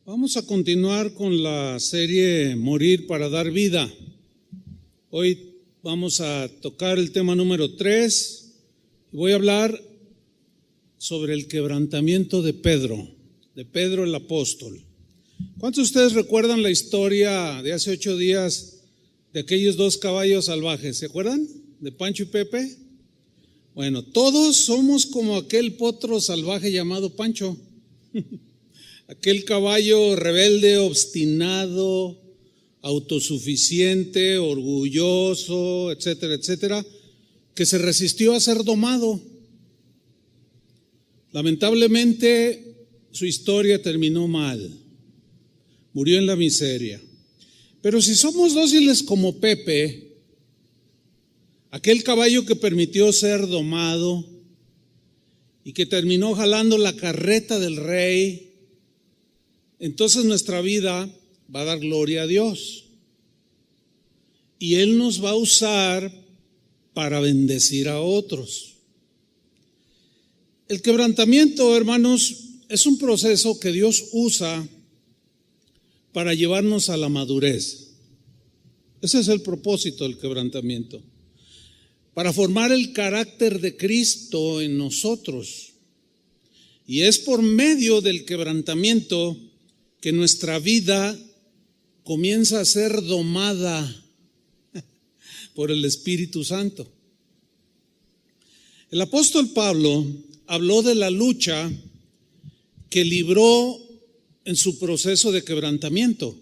Vamos a continuar con la serie Morir para dar vida. Hoy vamos a tocar el tema número 3 y voy a hablar sobre el quebrantamiento de Pedro el apóstol. ¿Cuántos de ustedes recuerdan la historia de hace 8 días de aquellos 2 caballos salvajes? ¿Se acuerdan? De Pancho y Pepe. Bueno, todos somos como aquel potro salvaje llamado Pancho. Aquel caballo rebelde, obstinado, autosuficiente, orgulloso, etcétera, etcétera, que se resistió a ser domado. Lamentablemente, su historia terminó mal. Murió en la miseria. Pero si somos dóciles como Pepe, aquel caballo que permitió ser domado y que terminó jalando la carreta del rey, entonces nuestra vida va a dar gloria a Dios. Y Él nos va a usar para bendecir a otros. El quebrantamiento, hermanos, es un proceso que Dios usa para llevarnos a la madurez. Ese es el propósito del quebrantamiento. Para formar el carácter de Cristo en nosotros. Y es por medio del quebrantamiento que nuestra vida comienza a ser domada por el Espíritu Santo. El apóstol Pablo habló de la lucha que libró en su proceso de quebrantamiento.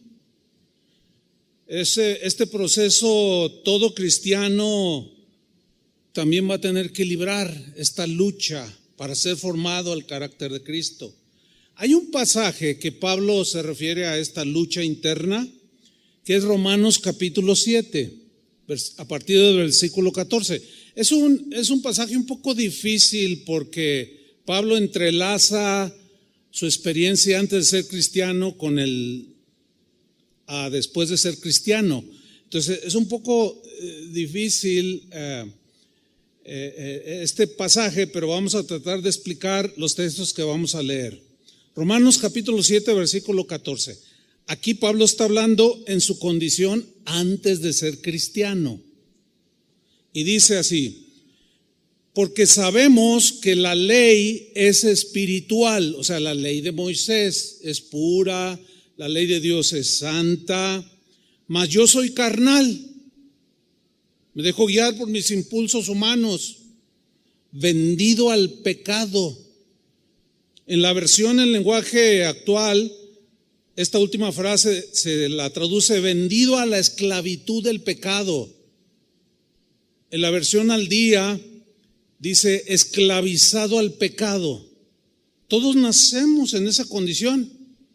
Este proceso todo cristiano también va a tener que librar esta lucha para ser formado al carácter de Cristo. Hay un pasaje que Pablo se refiere a esta lucha interna, que es Romanos capítulo 7, a partir del versículo 14. Es un pasaje un poco difícil porque Pablo entrelaza su experiencia antes de ser cristiano con después de ser cristiano. Entonces es un poco difícil este pasaje, pero vamos a tratar de explicar los textos que vamos a leer. Romanos capítulo 7, versículo 14. Aquí Pablo está hablando en su condición antes de ser cristiano. Y dice así: porque sabemos que la ley es espiritual, o sea, la ley de Moisés es pura, la ley de Dios es santa, mas yo soy carnal, me dejo guiar por mis impulsos humanos, vendido al pecado. En la versión en lenguaje actual, esta última frase se la traduce vendido a la esclavitud del pecado. En la versión al día dice esclavizado al pecado. Todos nacemos en esa condición,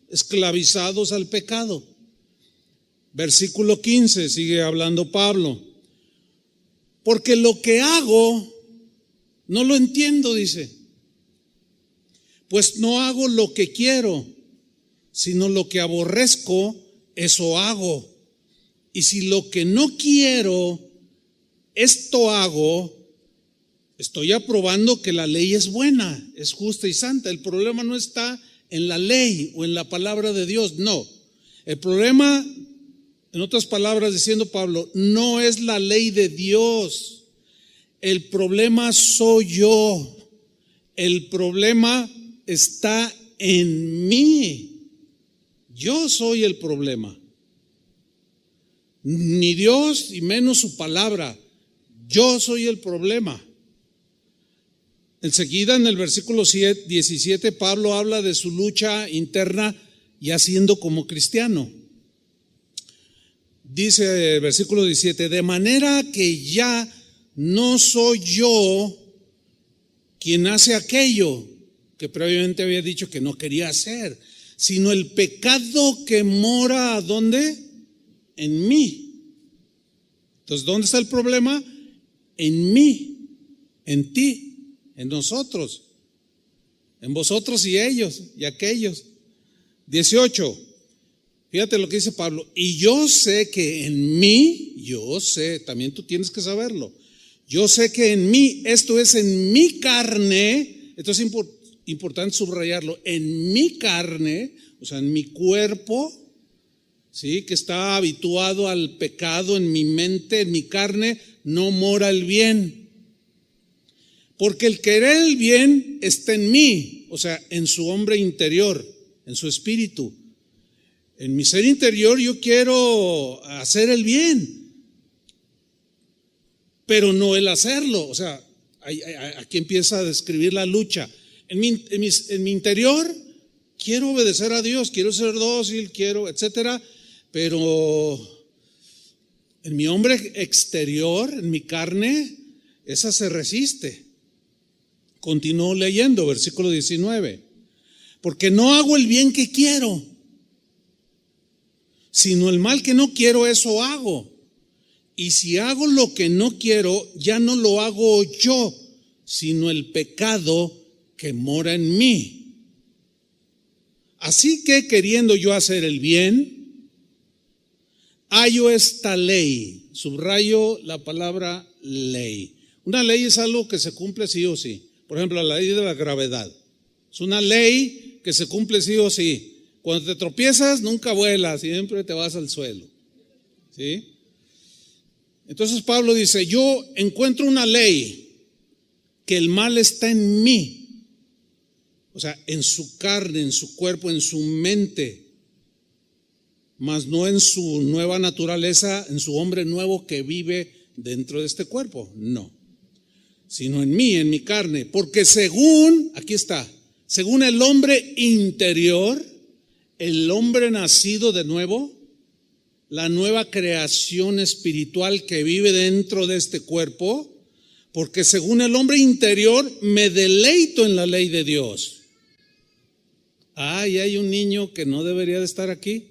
esclavizados al pecado. Versículo 15, sigue hablando Pablo. Porque lo que hago no lo entiendo, dice. Pues no hago lo que quiero, sino lo que aborrezco, eso hago. Y si lo que no quiero, esto hago, estoy aprobando que la ley es buena, es justa y santa. El problema no está en la ley o en la palabra de Dios, no. El problema, en otras palabras, diciendo Pablo, no es la ley de Dios. El problema soy yo. El problema está en mí. Yo soy el problema. Ni Dios y menos su palabra. Yo soy el problema. Enseguida en el versículo 17 Pablo habla de su lucha interna ya siendo como cristiano. Dice el versículo 17, de manera que ya no soy yo quien hace aquello que previamente había dicho que no quería hacer, sino el pecado que mora, ¿dónde? En mí. Entonces, ¿dónde está el problema? En mí, en ti, en nosotros, en vosotros y ellos y aquellos. 18, fíjate lo que dice Pablo, y yo sé que en mí, yo sé, también tú tienes que saberlo, yo sé que en mí, esto es en mi carne, esto es importante subrayarlo, en mi carne, o sea, en mi cuerpo, ¿sí?, que está habituado al pecado, en mi mente, en mi carne, no mora el bien. Porque el querer el bien está en mí, o sea, en su hombre interior, en su espíritu. En mi ser interior yo quiero hacer el bien, pero no el hacerlo. O sea, aquí empieza a describir la lucha. En mi interior quiero obedecer a Dios, quiero ser dócil, quiero, etcétera, pero en mi hombre exterior, en mi carne, esa se resiste. Continúo leyendo, versículo 19. Porque no hago el bien que quiero, sino el mal que no quiero, eso hago. Y si hago lo que no quiero, ya no lo hago yo, sino el pecado que mora en mí. Así que queriendo yo hacer el bien, hallo esta ley. Subrayo la palabra ley. Una ley es algo que se cumple sí o sí. Por ejemplo, la ley de la gravedad. Es una ley que se cumple sí o sí. Cuando te tropiezas, nunca vuelas, siempre te vas al suelo. ¿Sí? Entonces Pablo dice, yo encuentro una ley, que el mal está en mí. O sea, en su carne, en su cuerpo, en su mente. Mas no en su nueva naturaleza, en su hombre nuevo que vive dentro de este cuerpo. No. Sino en mí, en mi carne. Porque según, aquí está, según el hombre interior, el hombre nacido de nuevo, la nueva creación espiritual que vive dentro de este cuerpo, porque según el hombre interior me deleito en la ley de Dios. Ay, hay un niño que no debería de estar aquí.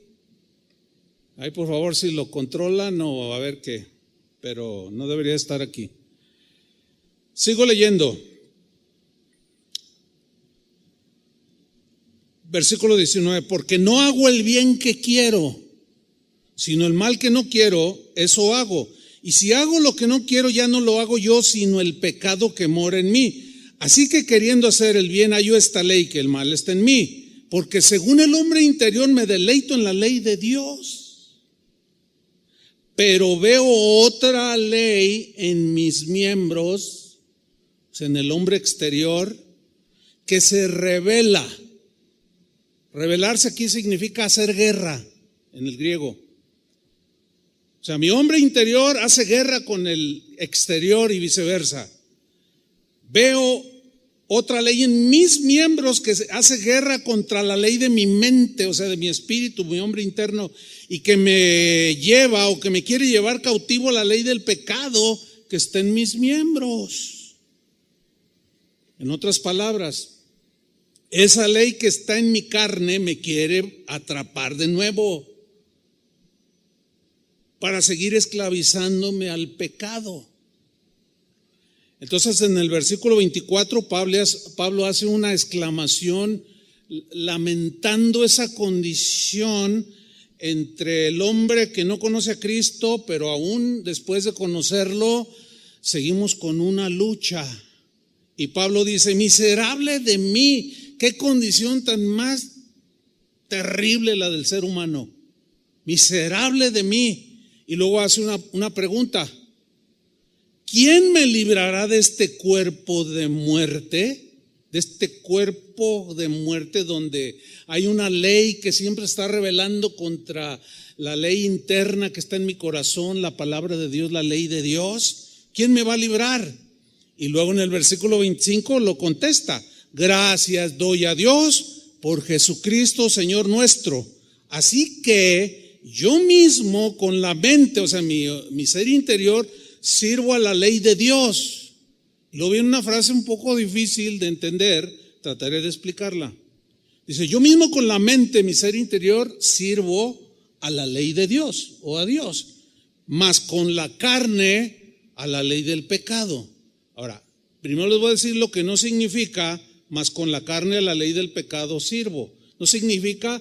Ay, por favor, si lo controlan o a ver qué, pero no debería estar aquí. Sigo leyendo. Versículo 19, porque no hago el bien que quiero, sino el mal que no quiero, eso hago. Y si hago lo que no quiero, ya no lo hago yo, sino el pecado que mora en mí. Así que queriendo hacer el bien, hallo esta ley, que el mal está en mí. Porque según el hombre interior me deleito en la ley de Dios. Pero veo otra ley en mis miembros, o sea, en el hombre exterior, que se revela. Rebelarse aquí significa hacer guerra en el griego. O sea, mi hombre interior hace guerra con el exterior y viceversa. Veo otra ley en mis miembros que hace guerra contra la ley de mi mente, o sea, de mi espíritu, mi hombre interno, y que me lleva o que me quiere llevar cautivo a la ley del pecado que está en mis miembros. En otras palabras, esa ley que está en mi carne me quiere atrapar de nuevo para seguir esclavizándome al pecado. Entonces en el versículo 24 Pablo hace una exclamación lamentando esa condición entre el hombre que no conoce a Cristo, pero aún después de conocerlo seguimos con una lucha. Y Pablo dice, miserable de mí, qué condición tan más terrible la del ser humano, miserable de mí. Y luego hace una pregunta, ¿quién me librará de este cuerpo de muerte? De este cuerpo de muerte donde hay una ley que siempre está rebelando contra la ley interna que está en mi corazón, la palabra de Dios, la ley de Dios. ¿Quién me va a librar? Y luego en el versículo 25 lo contesta, gracias doy a Dios por Jesucristo Señor nuestro. Así que yo mismo con la mente, o sea, mi ser interior, sirvo a la ley de Dios. Luego viene una frase un poco difícil de entender, trataré de explicarla. Dice, yo mismo con la mente, mi ser interior, sirvo a la ley de Dios o a Dios, mas con la carne a la ley del pecado. Ahora, primero les voy a decir lo que no significa, mas con la carne a la ley del pecado sirvo. No significa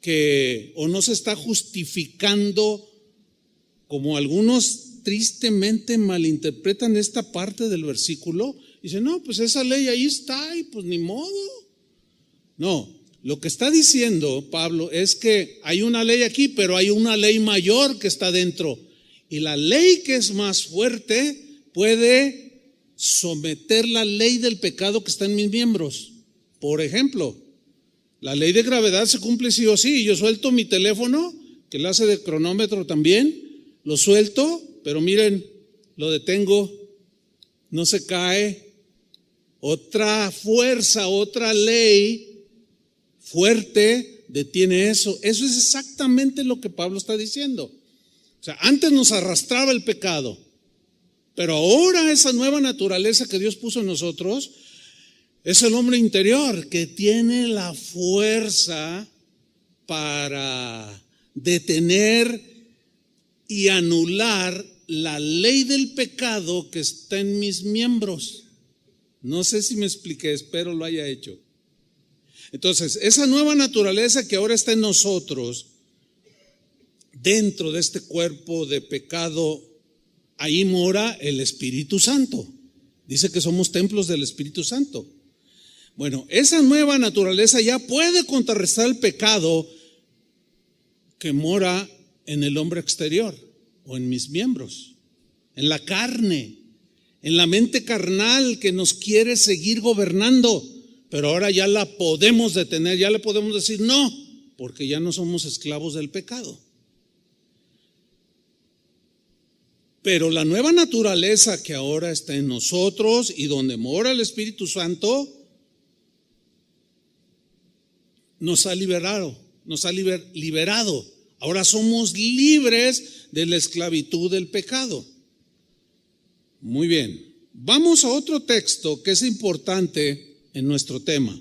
que, o no se está justificando, como algunos tristemente malinterpretan esta parte del versículo. Dicen, no, pues esa ley ahí está y pues ni modo. No, lo que está diciendo Pablo es que hay una ley aquí, pero hay una ley mayor que está dentro. Y la ley que es más fuerte puede someter la ley del pecado que está en mis miembros. Por ejemplo, la ley de gravedad se cumple sí o sí. Yo suelto mi teléfono, que le hace de cronómetro también, lo suelto, pero miren, lo detengo, no se cae. Otra fuerza, otra ley fuerte detiene eso. Eso es exactamente lo que Pablo está diciendo. O sea, antes nos arrastraba el pecado, pero ahora esa nueva naturaleza que Dios puso en nosotros es el hombre interior que tiene la fuerza para detener y anular la ley del pecado que está en mis miembros. No sé si me expliqué, espero lo haya hecho. Entonces, esa nueva naturaleza que ahora está en nosotros, dentro de este cuerpo de pecado, ahí mora el Espíritu Santo. Dice que somos templos del Espíritu Santo. Bueno, esa nueva naturaleza ya puede contrarrestar el pecado que mora en el hombre exterior o en mis miembros, en la carne, en la mente carnal que nos quiere seguir gobernando, pero ahora ya la podemos detener, ya le podemos decir no, porque ya no somos esclavos del pecado. Pero la nueva naturaleza que ahora está en nosotros y donde mora el Espíritu Santo nos ha liberado, liberado. Ahora somos libres de la esclavitud del pecado. Muy bien, vamos a otro texto que es importante en nuestro tema.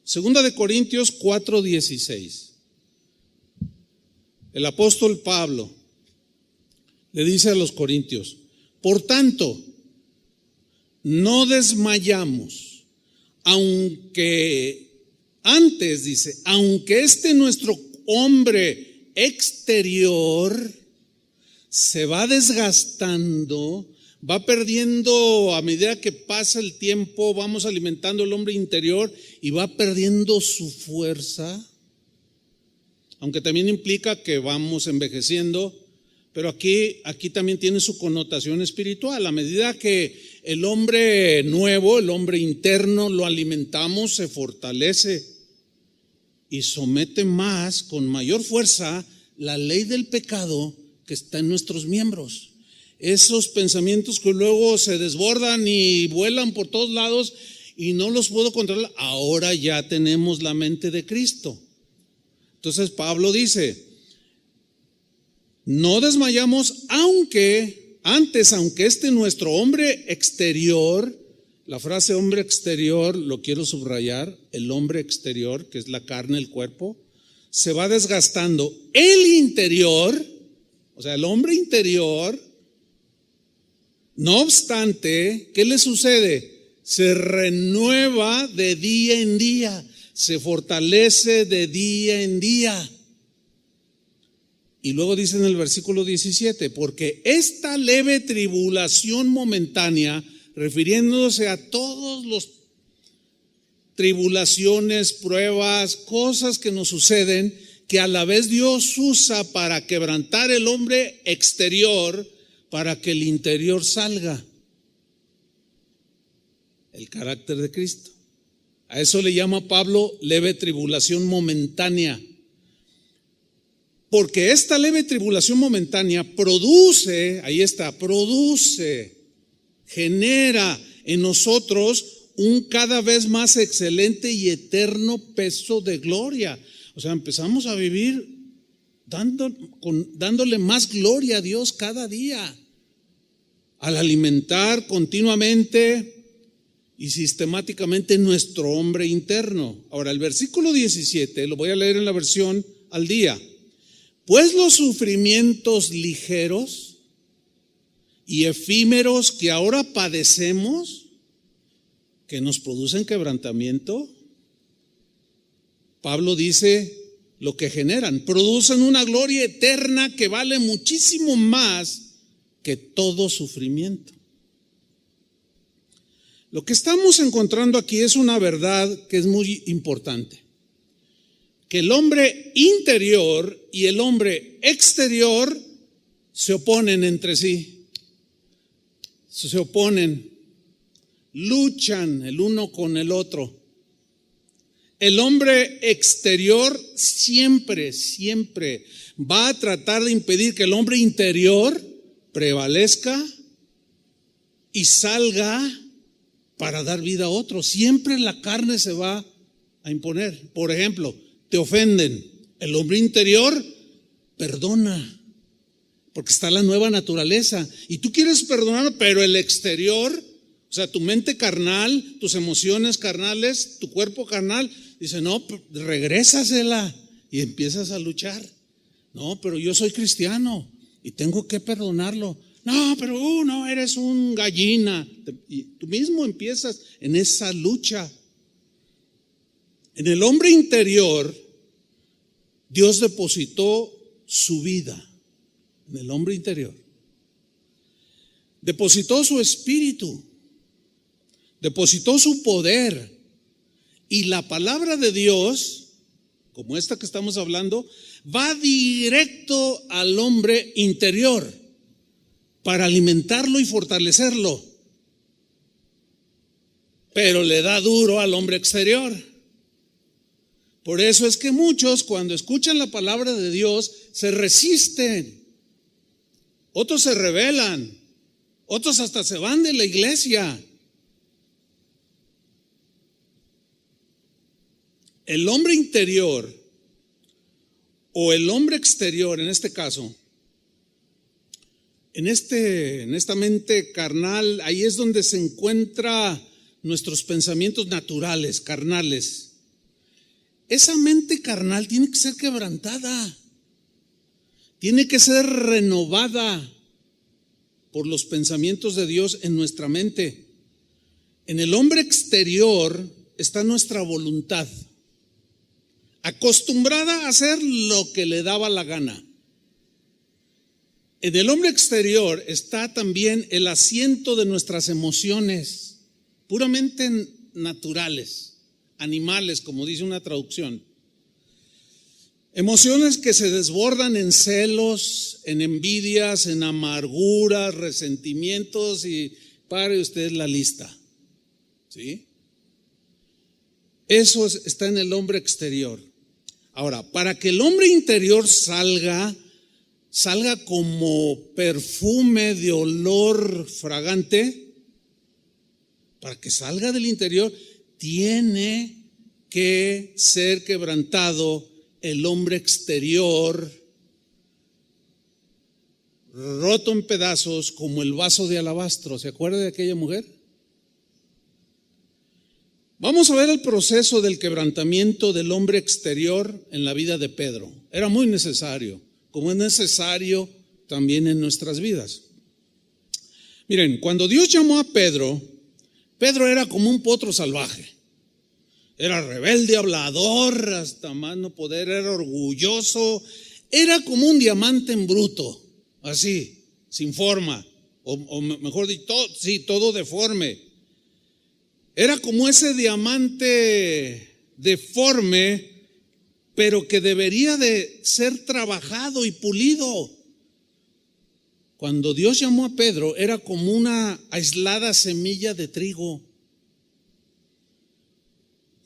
2 Corintios 4:16. El apóstol Pablo le dice a los corintios: por tanto, no desmayamos, aunque antes dice, aunque nuestro hombre exterior se va desgastando, va perdiendo a medida que pasa el tiempo, vamos alimentando el hombre interior y va perdiendo su fuerza, aunque también implica que vamos envejeciendo, pero aquí también tiene su connotación espiritual. A medida que el hombre nuevo, el hombre interno, lo alimentamos, se fortalece y somete más, con mayor fuerza, la ley del pecado que está en nuestros miembros. Esos pensamientos que luego se desbordan y vuelan por todos lados y no los puedo controlar, ahora ya tenemos la mente de Cristo. Entonces Pablo dice: no desmayamos, aunque nuestro hombre exterior, la frase hombre exterior lo quiero subrayar, el hombre exterior, que es la carne, el cuerpo, se va desgastando. El interior, o sea, el hombre interior, no obstante, ¿qué le sucede? Se renueva de día en día, se fortalece de día en día. Y luego dice en el versículo 17, porque esta leve tribulación momentánea, refiriéndose a todos los tribulaciones, pruebas, cosas que nos suceden, que a la vez Dios usa para quebrantar el hombre exterior, para que el interior salga. El carácter de Cristo. A eso le llama Pablo leve tribulación momentánea. Porque esta leve tribulación momentánea produce, genera en nosotros un cada vez más excelente y eterno peso de gloria. O sea, empezamos a vivir dándole más gloria a Dios cada día, al alimentar continuamente y sistemáticamente nuestro hombre interno. Ahora, el versículo 17, lo voy a leer en la versión al día. Pues los sufrimientos ligeros y efímeros que ahora padecemos, que nos producen quebrantamiento, Pablo dice lo que generan, producen una gloria eterna que vale muchísimo más que todo sufrimiento. Lo que estamos encontrando aquí es una verdad que es muy importante. que el hombre interior y el hombre exterior se oponen entre sí. Se oponen, luchan el uno con el otro. El hombre exterior siempre va a tratar de impedir que el hombre interior prevalezca y salga para dar vida a otro. Siempre la carne se va a imponer. Por ejemplo, te ofenden. El hombre interior perdona, porque está la nueva naturaleza. Y tú quieres perdonar, pero el exterior, o sea, tu mente carnal, tus emociones carnales, tu cuerpo carnal, dice, no, regrésasela. Y empiezas a luchar. No, pero yo soy cristiano y tengo que perdonarlo. No, pero no, eres un gallina. Y tú mismo empiezas en esa lucha. En el hombre interior, Dios depositó su vida. En el hombre interior. Depositó su espíritu. Depositó su poder. Y la palabra de Dios, como esta que estamos hablando, va directo al hombre interior para alimentarlo y fortalecerlo. Pero le da duro al hombre exterior. Por eso es que muchos, cuando escuchan la palabra de Dios, se resisten. Otros se rebelan. Otros hasta se van de la iglesia. El hombre interior o el hombre exterior, en este caso, en esta mente carnal, ahí es donde se encuentran nuestros pensamientos naturales, carnales. Esa mente carnal tiene que ser quebrantada, tiene que ser renovada por los pensamientos de Dios en nuestra mente. En el hombre exterior está nuestra voluntad, acostumbrada a hacer lo que le daba la gana. En el hombre exterior está también el asiento de nuestras emociones, puramente naturales, animales, como dice una traducción. Emociones que se desbordan en celos, en envidias, en amarguras, resentimientos y pare usted la lista. ¿Sí? Eso está en el hombre exterior. Ahora, para que el hombre interior salga como perfume de olor fragante, para que salga del interior, tiene que ser quebrantado el hombre exterior, roto en pedazos como el vaso de alabastro. ¿Se acuerda de aquella mujer? Vamos a ver el proceso del quebrantamiento del hombre exterior en la vida de Pedro. Era muy necesario, como es necesario también en nuestras vidas. Miren, cuando Dios llamó a Pedro, Pedro era como un potro salvaje. Era rebelde, hablador, hasta más no poder, era orgulloso. Era como un diamante en bruto, así, sin forma, o mejor dicho, todo deforme. Era como ese diamante deforme, pero que debería de ser trabajado y pulido. Cuando Dios llamó a Pedro, era como una aislada semilla de trigo.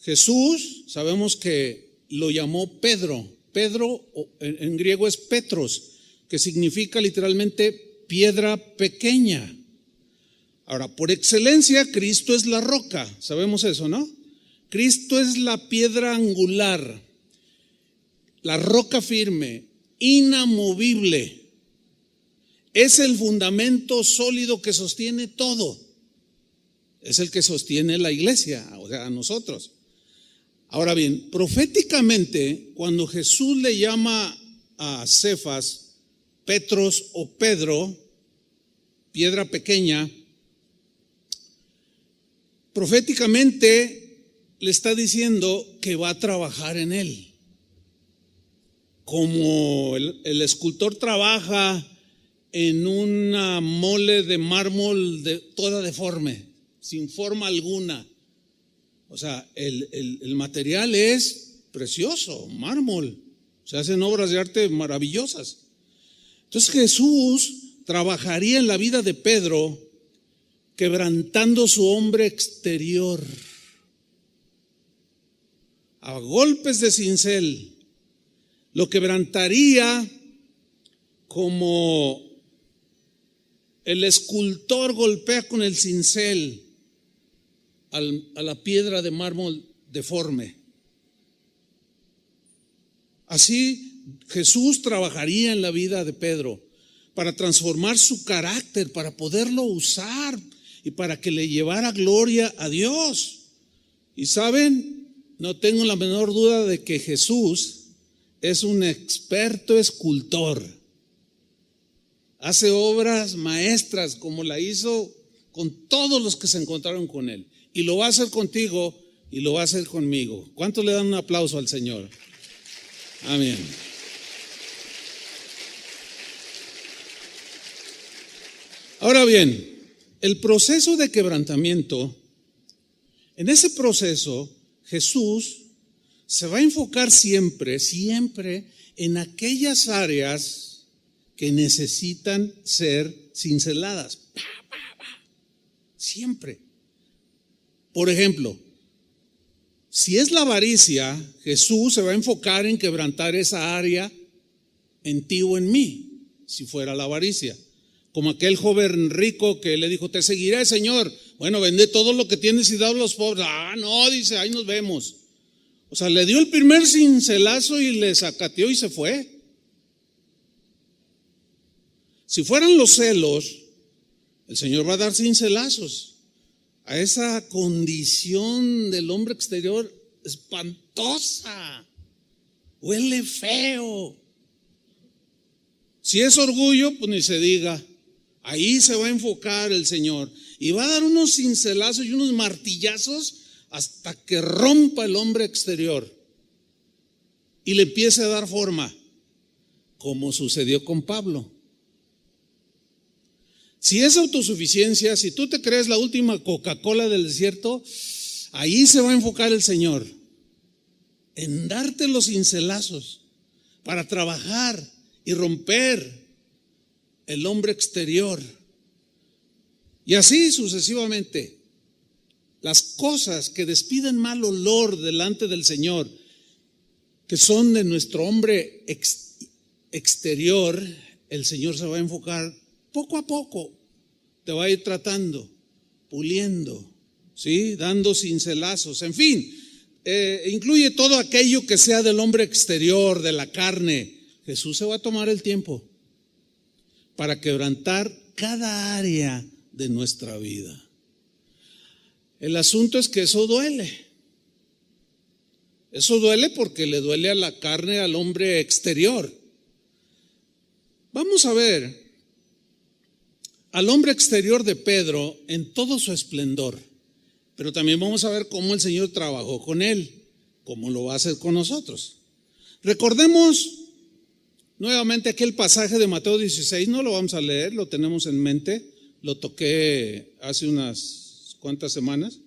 Jesús, sabemos que lo llamó Pedro. Pedro en griego es Petros, que significa literalmente piedra pequeña. Ahora, por excelencia, Cristo es la roca, sabemos eso, ¿no? Cristo es la piedra angular, la roca firme, inamovible. Es el fundamento sólido que sostiene todo. Es el que sostiene la iglesia, o sea, a nosotros. Ahora bien, proféticamente, cuando Jesús le llama a Cefas, Petros o Pedro, piedra pequeña, proféticamente le está diciendo que va a trabajar en él. Como el escultor trabaja en una mole de mármol toda deforme, sin forma alguna. O sea, el material es precioso, mármol. Se hacen obras de arte maravillosas. Entonces Jesús trabajaría en la vida de Pedro quebrantando su hombre exterior a golpes de cincel. Lo quebrantaría como el escultor golpea con el cincel a la piedra de mármol deforme. Así Jesús trabajaría en la vida de Pedro para transformar su carácter, para poderlo usar y para que le llevara gloria a Dios. Y saben, no tengo la menor duda de que Jesús es un experto escultor. Hace obras maestras como la hizo con todos los que se encontraron con él. Y lo va a hacer contigo y lo va a hacer conmigo. ¿Cuántos le dan un aplauso al Señor? Amén. Ahora bien, el proceso de quebrantamiento, en ese proceso Jesús se va a enfocar siempre en aquellas áreas que necesitan ser cinceladas. Siempre. Por ejemplo, si es la avaricia, Jesús se va a enfocar en quebrantar esa área en ti o en mí, si fuera la avaricia. Como aquel joven rico que le dijo, te seguiré, Señor. Bueno, vende todo lo que tienes y dalo a los pobres. No, dice, ahí nos vemos. O sea, le dio el primer cincelazo y le sacateó y se fue. Si fueran los celos, el Señor va a dar cincelazos a esa condición del hombre exterior espantosa. Huele feo. Si es orgullo, pues ni se diga. Ahí se va a enfocar el Señor y va a dar unos cincelazos y unos martillazos hasta que rompa el hombre exterior y le empiece a dar forma, como sucedió con Pablo. Si es autosuficiencia, si tú te crees la última Coca-Cola del desierto, ahí se va a enfocar el Señor en darte los cincelazos para trabajar y romper el hombre exterior. Y así sucesivamente. Las cosas que despiden mal olor delante del Señor, que son de nuestro hombre exterior, el Señor se va a enfocar poco a poco, te va a ir tratando, puliendo, ¿sí? Dando cincelazos, en fin, incluye todo aquello que sea del hombre exterior, de la carne. Jesús se va a tomar el tiempo para quebrantar cada área de nuestra vida. El asunto es que eso duele. Eso duele porque le duele a la carne, al hombre exterior. Vamos a ver al hombre exterior de Pedro en todo su esplendor, pero también vamos a ver cómo el Señor trabajó con él, cómo lo va a hacer con nosotros. Recordemos nuevamente aquel pasaje de Mateo 16, no lo vamos a leer, lo tenemos en mente, lo toqué hace unas cuantas semanas.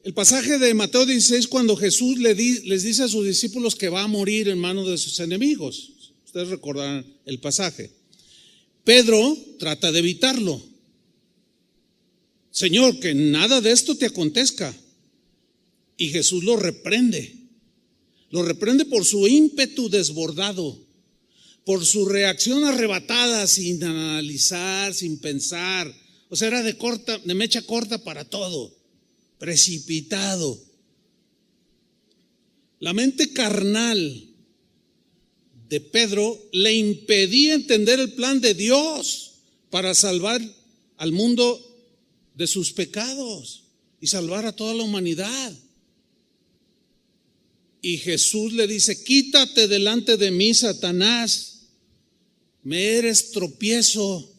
El pasaje de Mateo 16, cuando Jesús les dice a sus discípulos que va a morir en manos de sus enemigos. Ustedes recordarán el pasaje. Pedro trata de evitarlo. Señor, que nada de esto te acontezca. Y Jesús lo reprende. Lo reprende por su ímpetu desbordado, por su reacción arrebatada, sin analizar, sin pensar. O sea, era de mecha corta para todo, precipitado. La mente carnal de Pedro le impedía entender el plan de Dios para salvar al mundo de sus pecados y salvar a toda la humanidad. Y Jesús le dice, quítate delante de mí, Satanás, me eres tropiezo,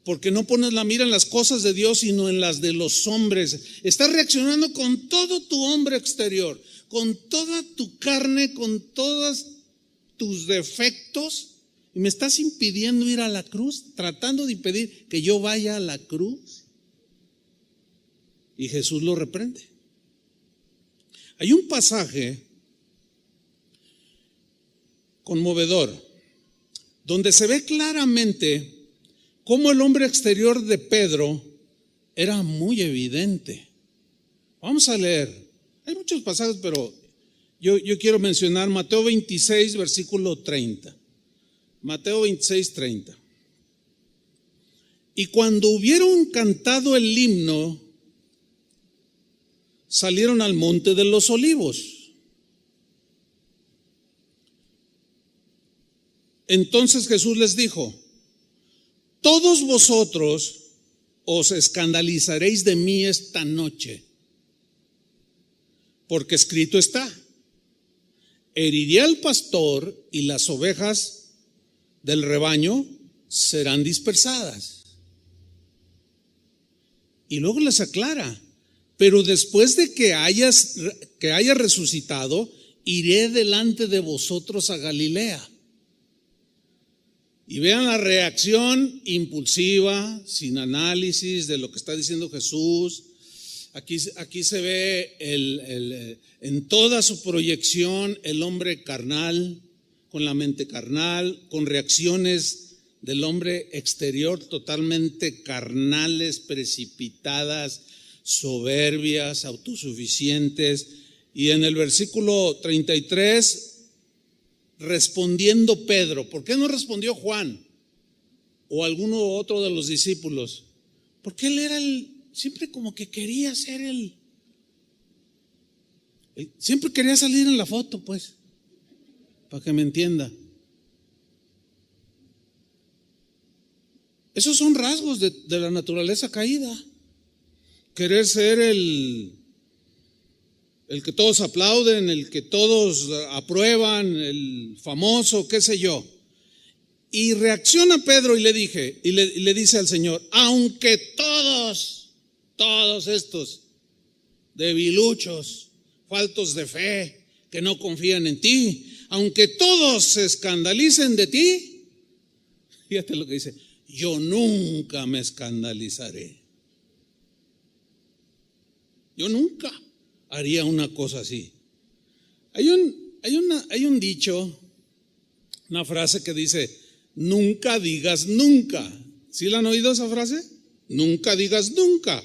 porque no pones la mira en las cosas de Dios, sino en las de los hombres. Estás reaccionando con todo tu hombre exterior, con toda tu carne, con todos tus defectos, y me estás impidiendo ir a la cruz, tratando de impedir que yo vaya a la cruz. Y Jesús lo reprende. Hay un pasaje conmovedor donde se ve claramente cómo el hombre exterior de Pedro era muy evidente. Vamos a leer. Hay muchos pasajes, pero yo quiero mencionar Mateo 26, versículo 30. Mateo 26, 30. Y cuando hubieron cantado el himno, salieron al monte de los olivos. Entonces Jesús les dijo: todos vosotros os escandalizaréis de mí esta noche, porque escrito está: heriré al pastor y las ovejas del rebaño serán dispersadas. Y luego les aclara: pero después de que haya resucitado, iré delante de vosotros a Galilea. Y vean la reacción impulsiva, sin análisis de lo que está diciendo Jesús. Aquí se ve en toda su proyección el hombre carnal, con la mente carnal, con reacciones del hombre exterior totalmente carnales, precipitadas, soberbias, autosuficientes. Y en el versículo 33, respondiendo Pedro. ¿Por qué no respondió Juan o alguno otro de los discípulos? Porque él era siempre como que quería ser siempre quería salir en la foto, pues, para que me entienda. Esos son rasgos de la naturaleza caída. Querer ser el que todos aplauden, el que todos aprueban, el famoso, qué sé yo. Y reacciona Pedro y le dice al Señor: aunque todos estos debiluchos, faltos de fe, que no confían en ti, aunque todos se escandalicen de ti, fíjate lo que dice: yo nunca me escandalizaré. Yo nunca haría una cosa así. Hay un dicho, una frase que dice: nunca digas nunca. ¿Sí la han oído esa frase? Nunca digas nunca.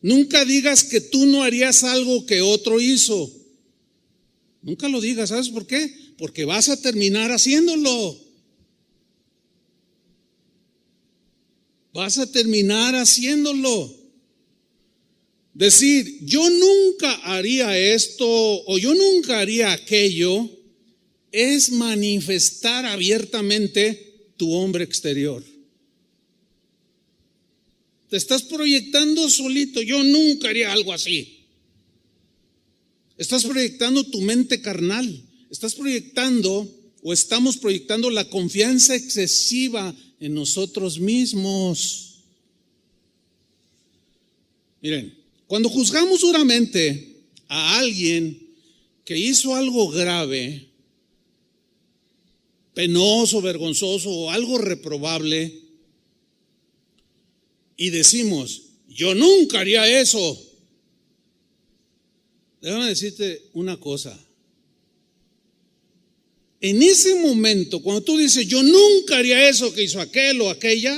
Nunca digas que tú no harías algo que otro hizo. Nunca lo digas. ¿Sabes por qué? Porque vas a terminar haciéndolo. Vas a terminar haciéndolo. Decir yo nunca haría esto o yo nunca haría aquello es manifestar abiertamente tu hombre exterior. Te estás proyectando solito: yo nunca haría algo así. Estás proyectando tu mente carnal. Estás proyectando o estamos proyectando la confianza excesiva en nosotros mismos. Miren, cuando juzgamos duramente a alguien que hizo algo grave, penoso, vergonzoso o algo reprobable, y decimos yo nunca haría eso, déjame decirte una cosa. En ese momento, cuando tú dices yo nunca haría eso que hizo aquel o aquella,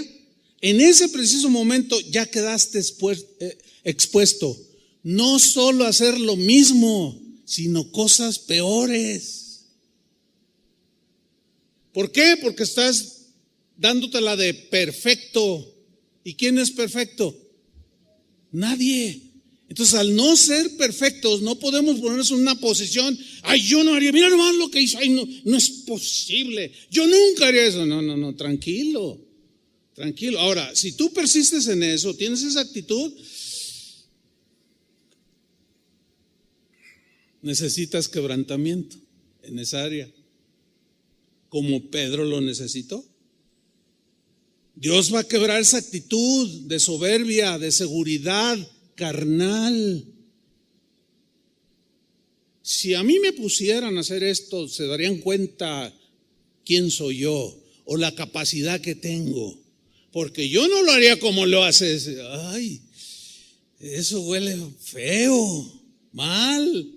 en ese preciso momento ya quedaste expuesto no solo a hacer lo mismo, sino cosas peores. ¿Por qué? Porque estás dándotela de perfecto. ¿Y quién es perfecto? Nadie. Entonces, al no ser perfectos, no podemos ponernos en una posición: ay, yo no haría, mira nomás lo que hizo, ay, no es posible, yo nunca haría eso. No, tranquilo. Ahora, si tú persistes en eso, tienes esa actitud, necesitas quebrantamiento en esa área, como Pedro lo necesitó. Dios va a quebrar esa actitud de soberbia, de seguridad carnal. Si a mí me pusieran a hacer esto, se darían cuenta quién soy yo o la capacidad que tengo, porque yo no lo haría como lo haces. Ay, eso huele feo, mal.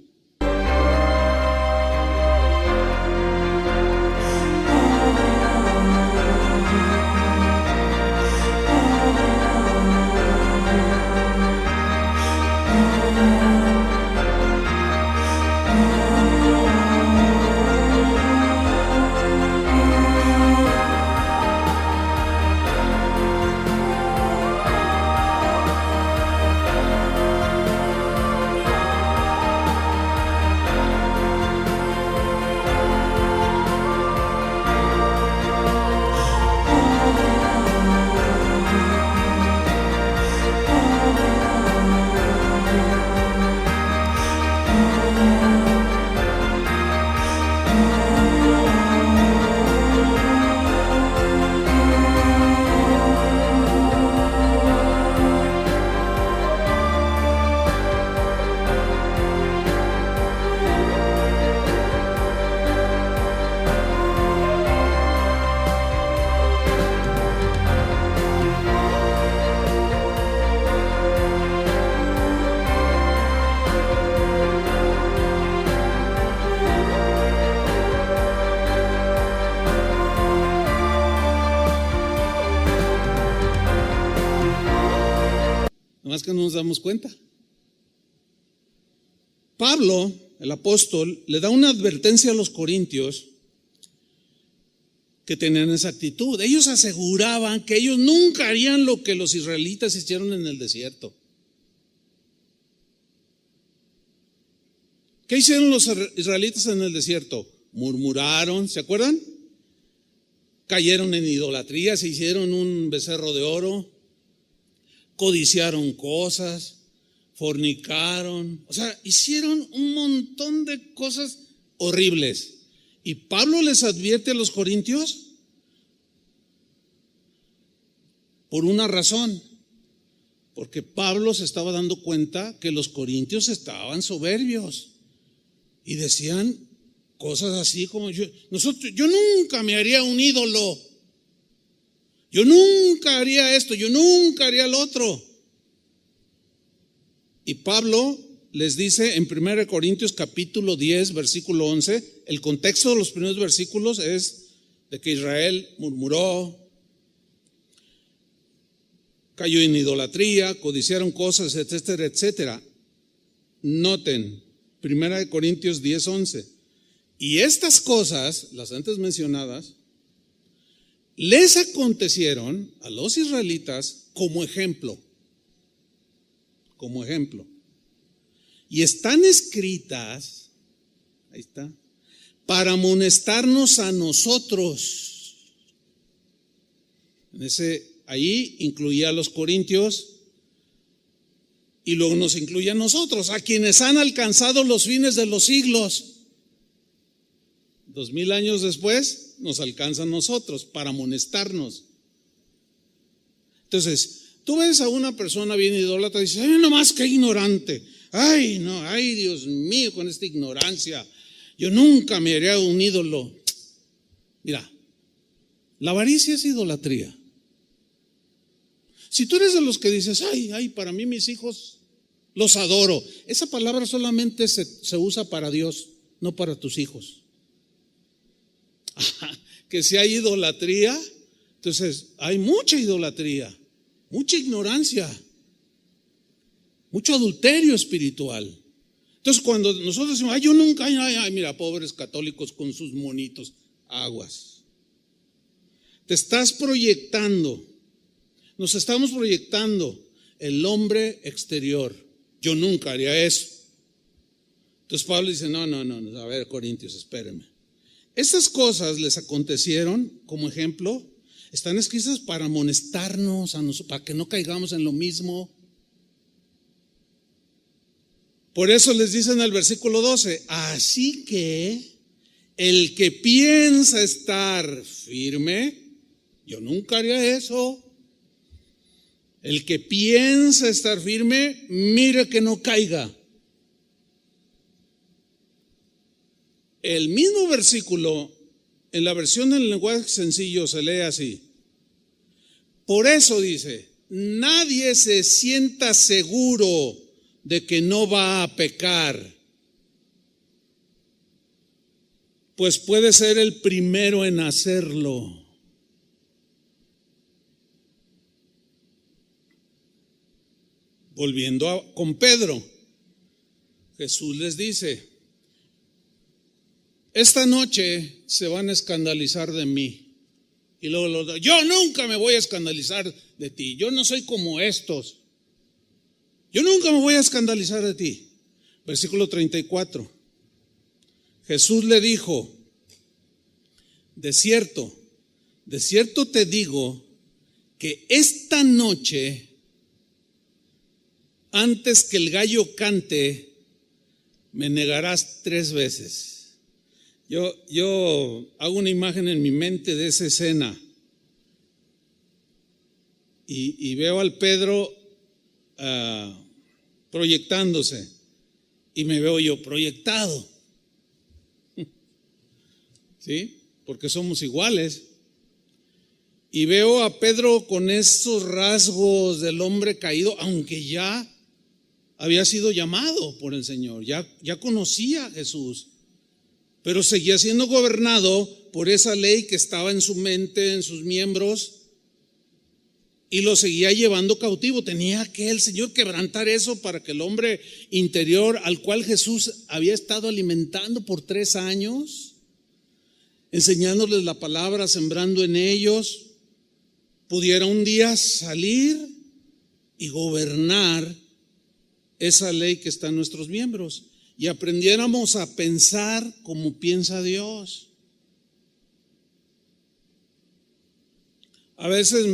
nomás que no nos damos cuenta. Pablo, el apóstol, le da una advertencia a los corintios que tenían esa actitud. Ellos aseguraban que ellos nunca harían lo que los israelitas hicieron en el desierto. ¿Qué hicieron los israelitas en el desierto? Murmuraron, ¿se acuerdan? Cayeron en idolatría, se hicieron un becerro de oro, codiciaron cosas, fornicaron, o sea, hicieron un montón de cosas horribles. Y Pablo les advierte a los corintios por una razón, porque Pablo se estaba dando cuenta que los corintios estaban soberbios y decían cosas así como yo nunca me haría un ídolo, yo nunca haría esto, yo nunca haría lo otro. Y Pablo les dice en 1 Corintios capítulo 10 versículo 11, el contexto de los primeros versículos es de que Israel murmuró, cayó en idolatría, codiciaron cosas, etcétera, etcétera. Noten, 1 Corintios 10, 11. Y estas cosas, las antes mencionadas, les acontecieron a los israelitas como ejemplo. Como ejemplo. Y están escritas, ahí está, para amonestarnos a nosotros. Ahí incluía a los corintios y luego nos incluye a nosotros, a quienes han alcanzado los fines de los siglos. 2000 años después nos alcanza a nosotros para amonestarnos. Entonces, tú ves a una persona bien idólatra y dices, ay, nomás que ignorante. Ay, no, ay, Dios mío, con esta ignorancia. Yo nunca me haría un ídolo. Mira, la avaricia es idolatría. Si tú eres de los que dices, ay, para mí mis hijos los adoro. Esa palabra solamente se usa para Dios, no para tus hijos. Que si hay idolatría, entonces hay mucha idolatría, mucha ignorancia, mucho adulterio espiritual. Entonces cuando nosotros decimos, yo nunca, mira, pobres católicos con sus monitos, aguas. Te estás proyectando, nos estamos proyectando el hombre exterior. Yo nunca haría eso. Entonces Pablo dice, no, a ver, Corintios, espérenme. Estas cosas les acontecieron, como ejemplo, están escritas para amonestarnos, para que no caigamos en lo mismo. Por eso les dice en el versículo 12, así que el que piensa estar firme, yo nunca haría eso. El que piensa estar firme, mire que no caiga. El mismo versículo, en la versión del lenguaje sencillo, se lee así. Por eso dice, nadie se sienta seguro de que no va a pecar, pues puede ser el primero en hacerlo. Volviendo con Pedro, Jesús les dice, esta noche se van a escandalizar de mí. Y luego yo nunca me voy a escandalizar de ti. Yo no soy como estos. Yo nunca me voy a escandalizar de ti. Versículo 34. Jesús le dijo, de cierto te digo que esta noche, antes que el gallo cante, me negarás 3 veces. Yo hago una imagen en mi mente de esa escena y veo al Pedro proyectándose y me veo yo proyectado, ¿sí? Porque somos iguales. Y veo a Pedro con esos rasgos del hombre caído, aunque ya había sido llamado por el Señor, ya conocía a Jesús, pero seguía siendo gobernado por esa ley que estaba en su mente, en sus miembros, y lo seguía llevando cautivo. Tenía que el Señor quebrantar eso para que el hombre interior, al cual Jesús había estado alimentando por 3 años, enseñándoles la palabra, sembrando en ellos, pudiera un día salir y gobernar esa ley que está en nuestros miembros, y aprendiéramos a pensar como piensa Dios. A veces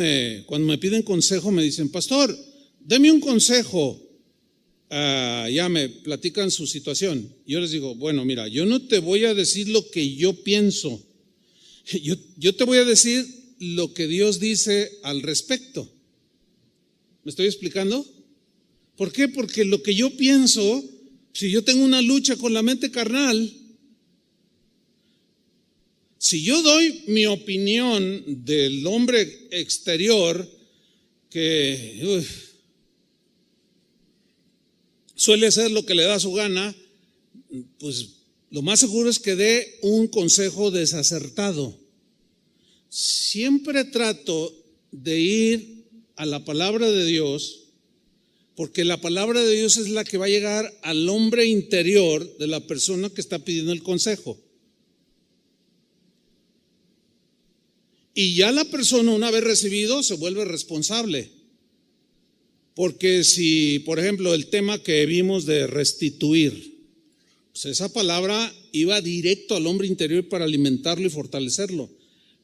cuando me piden consejo me dicen: pastor, deme un consejo. Ya me platican su situación. Yo les digo: bueno, mira, yo no te voy a decir lo que yo pienso. Yo te voy a decir lo que Dios dice al respecto. ¿Me estoy explicando? ¿Por qué? Porque lo que yo pienso, si yo tengo una lucha con la mente carnal, si yo doy mi opinión del hombre exterior, que suele hacer lo que le da su gana, pues lo más seguro es que dé un consejo desacertado. Siempre trato de ir a la palabra de Dios, porque la palabra de Dios es la que va a llegar al hombre interior de la persona que está pidiendo el consejo. Y ya la persona, una vez recibido, se vuelve responsable. Porque si, por ejemplo, el tema que vimos de restituir, pues esa palabra iba directo al hombre interior para alimentarlo y fortalecerlo.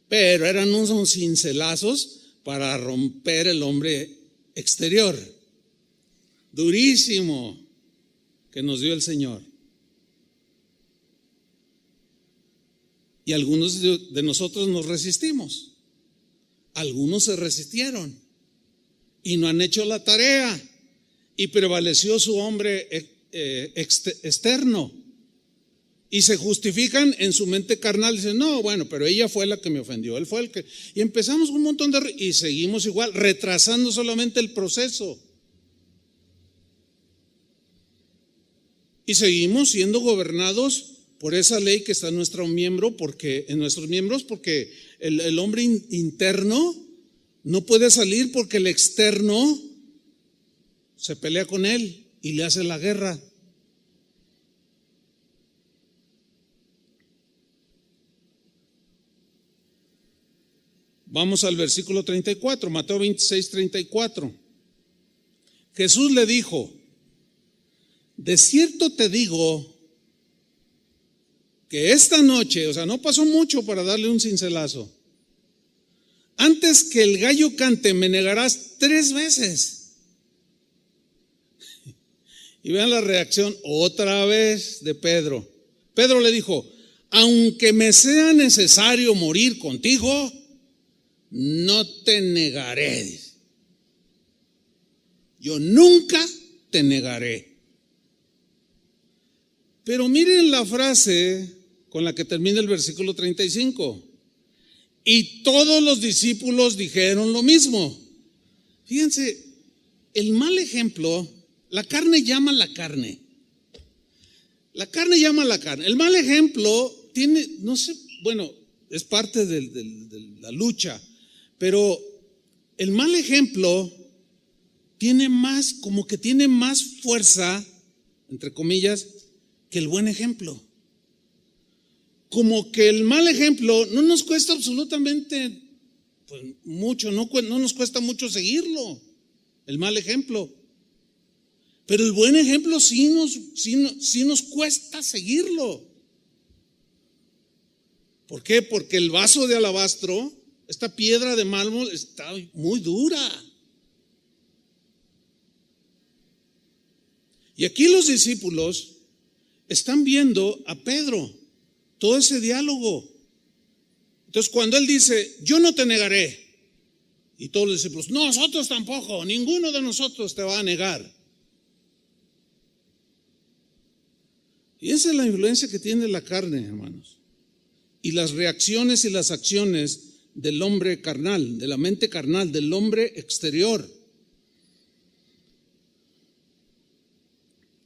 Pero eran unos cincelazos para romper el hombre exterior. Durísimo que nos dio el Señor. Y algunos de nosotros nos resistimos. Algunos se resistieron y no han hecho la tarea, y prevaleció su hombre externo, y se justifican en su mente carnal. Dicen: no, bueno, pero ella fue la que me ofendió, él fue el que... Y empezamos un montón y seguimos igual, retrasando solamente el proceso. Y seguimos siendo gobernados por esa ley que está en nuestros miembros, porque el hombre interno no puede salir, porque el externo se pelea con él y le hace la guerra. Vamos al versículo 34, Mateo 26, 34. Jesús le dijo: de cierto te digo que esta noche, o sea, no pasó mucho para darle un cincelazo, antes que el gallo cante, me negarás 3 veces. Y vean la reacción otra vez de Pedro. Pedro le dijo: aunque me sea necesario morir contigo, no te negaré. Yo nunca te negaré. Pero miren la frase con la que termina el versículo 35. Y todos los discípulos dijeron lo mismo. Fíjense, el mal ejemplo, la carne llama a la carne. La carne llama a la carne. El mal ejemplo tiene, no sé, bueno, es parte de la lucha, pero el mal ejemplo tiene más, como que tiene más fuerza, entre comillas, que el buen ejemplo. Como que el mal ejemplo no nos cuesta absolutamente pues, mucho, no nos cuesta mucho seguirlo, el mal ejemplo. Pero el buen ejemplo sí nos cuesta seguirlo. ¿Por qué? Porque el vaso de alabastro, esta piedra de mármol, está muy dura. Y aquí los discípulos están viendo a Pedro, todo ese diálogo. Entonces cuando él dice: yo no te negaré, y todos los discípulos: nosotros tampoco, ninguno de nosotros te va a negar. Y esa es la influencia que tiene la carne, hermanos, y las reacciones y las acciones del hombre carnal, de la mente carnal, del hombre exterior.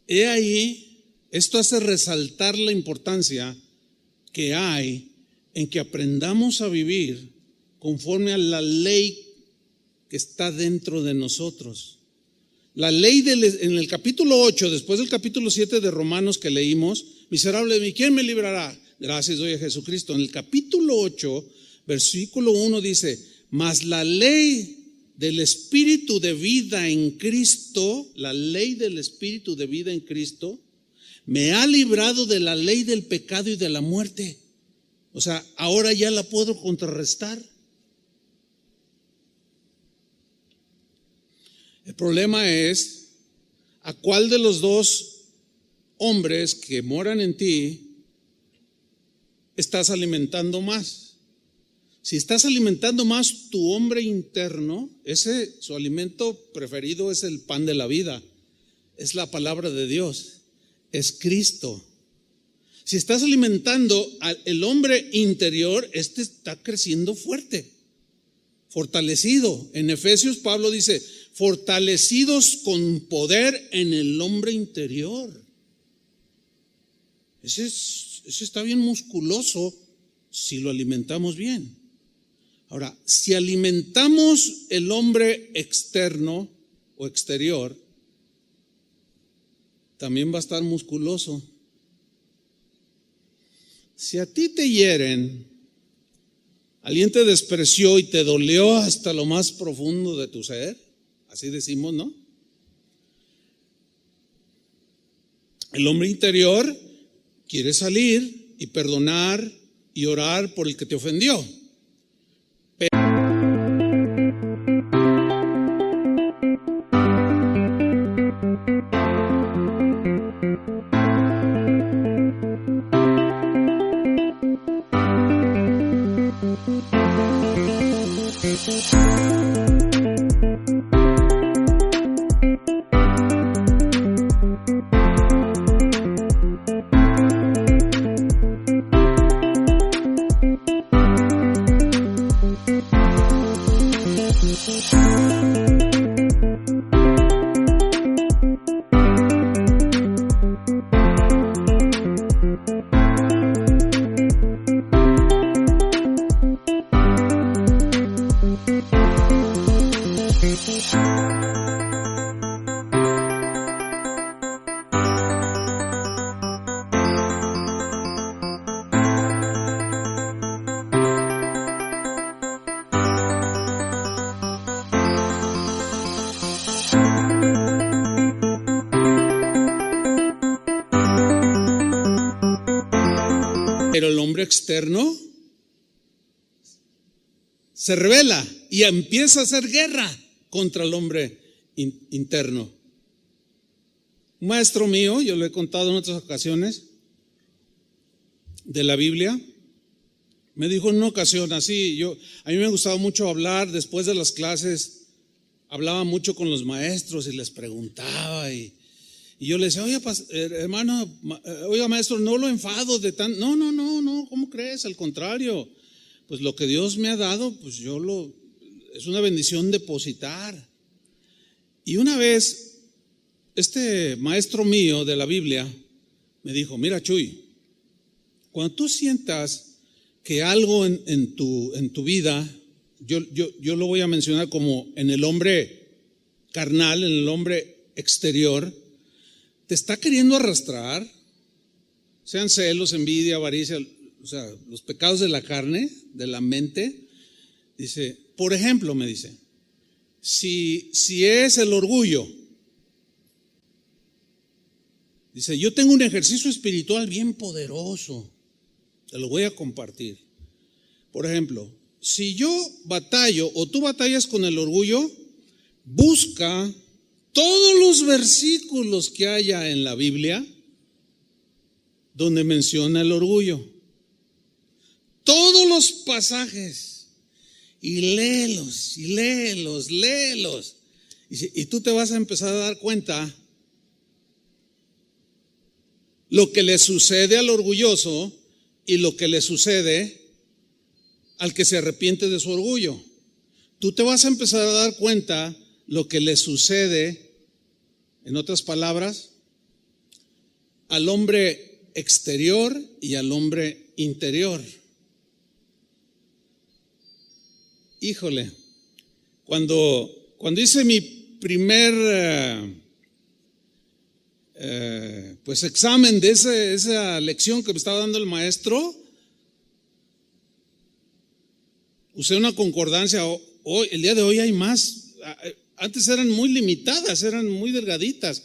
He ahí, esto hace resaltar la importancia que hay en que aprendamos a vivir conforme a la ley que está dentro de nosotros. La ley en el capítulo 8, después del capítulo 7 de Romanos que leímos, miserable de mí, ¿quién me librará? Gracias doy a Jesucristo. En el capítulo 8, versículo 1 dice, mas la ley del Espíritu de vida en Cristo, la ley del Espíritu de vida en Cristo, me ha librado de la ley del pecado y de la muerte. O sea, ahora ya la puedo contrarrestar. El problema es a cuál de los dos hombres que moran en ti estás alimentando más. Si estás alimentando más tu hombre interno, su alimento preferido es el pan de la vida, es la palabra de Dios, es Cristo. Si estás alimentando al hombre interior, está creciendo fuerte, fortalecido. En Efesios Pablo dice, fortalecidos con poder en el hombre interior. Ese está bien musculoso si lo alimentamos bien. Ahora, si alimentamos el hombre externo o exterior, también va a estar musculoso. Si a ti te hieren, alguien te despreció y te dolió hasta lo más profundo de tu ser, así decimos, ¿no? El hombre interior quiere salir y perdonar y orar por el que te ofendió. Pero el hombre externo se rebela y empieza a hacer guerra contra el hombre interno. Un maestro mío, yo lo he contado en otras ocasiones, de la Biblia, me dijo en una ocasión así, a mí me gustaba mucho hablar después de las clases, hablaba mucho con los maestros y les preguntaba y yo le decía, oiga, hermano, oiga, maestro, no lo enfado de tan, no, ¿cómo crees? Al contrario, pues lo que Dios me ha dado, pues es una bendición depositar. Y una vez, este maestro mío de la Biblia me dijo, mira, Chuy, cuando tú sientas que algo en tu vida, yo lo voy a mencionar como en el hombre carnal, en el hombre exterior, te está queriendo arrastrar, sean celos, envidia, avaricia, o sea, los pecados de la carne, de la mente. Dice, por ejemplo, me dice, si es el orgullo, dice, yo tengo un ejercicio espiritual bien poderoso, te lo voy a compartir. Por ejemplo, si yo batallo o tú batallas con el orgullo, busca todos los versículos que haya en la Biblia donde menciona el orgullo. Todos los pasajes. Y léelos. Y tú te vas a empezar a dar cuenta lo que le sucede al orgulloso y lo que le sucede al que se arrepiente de su orgullo. Tú te vas a empezar a dar cuenta lo que le sucede, en otras palabras, al hombre exterior y al hombre interior. Híjole, Cuando hice mi primer pues examen de esa lección que me estaba dando el maestro, usé una concordancia. El día de hoy hay más. Antes eran muy limitadas, eran muy delgaditas.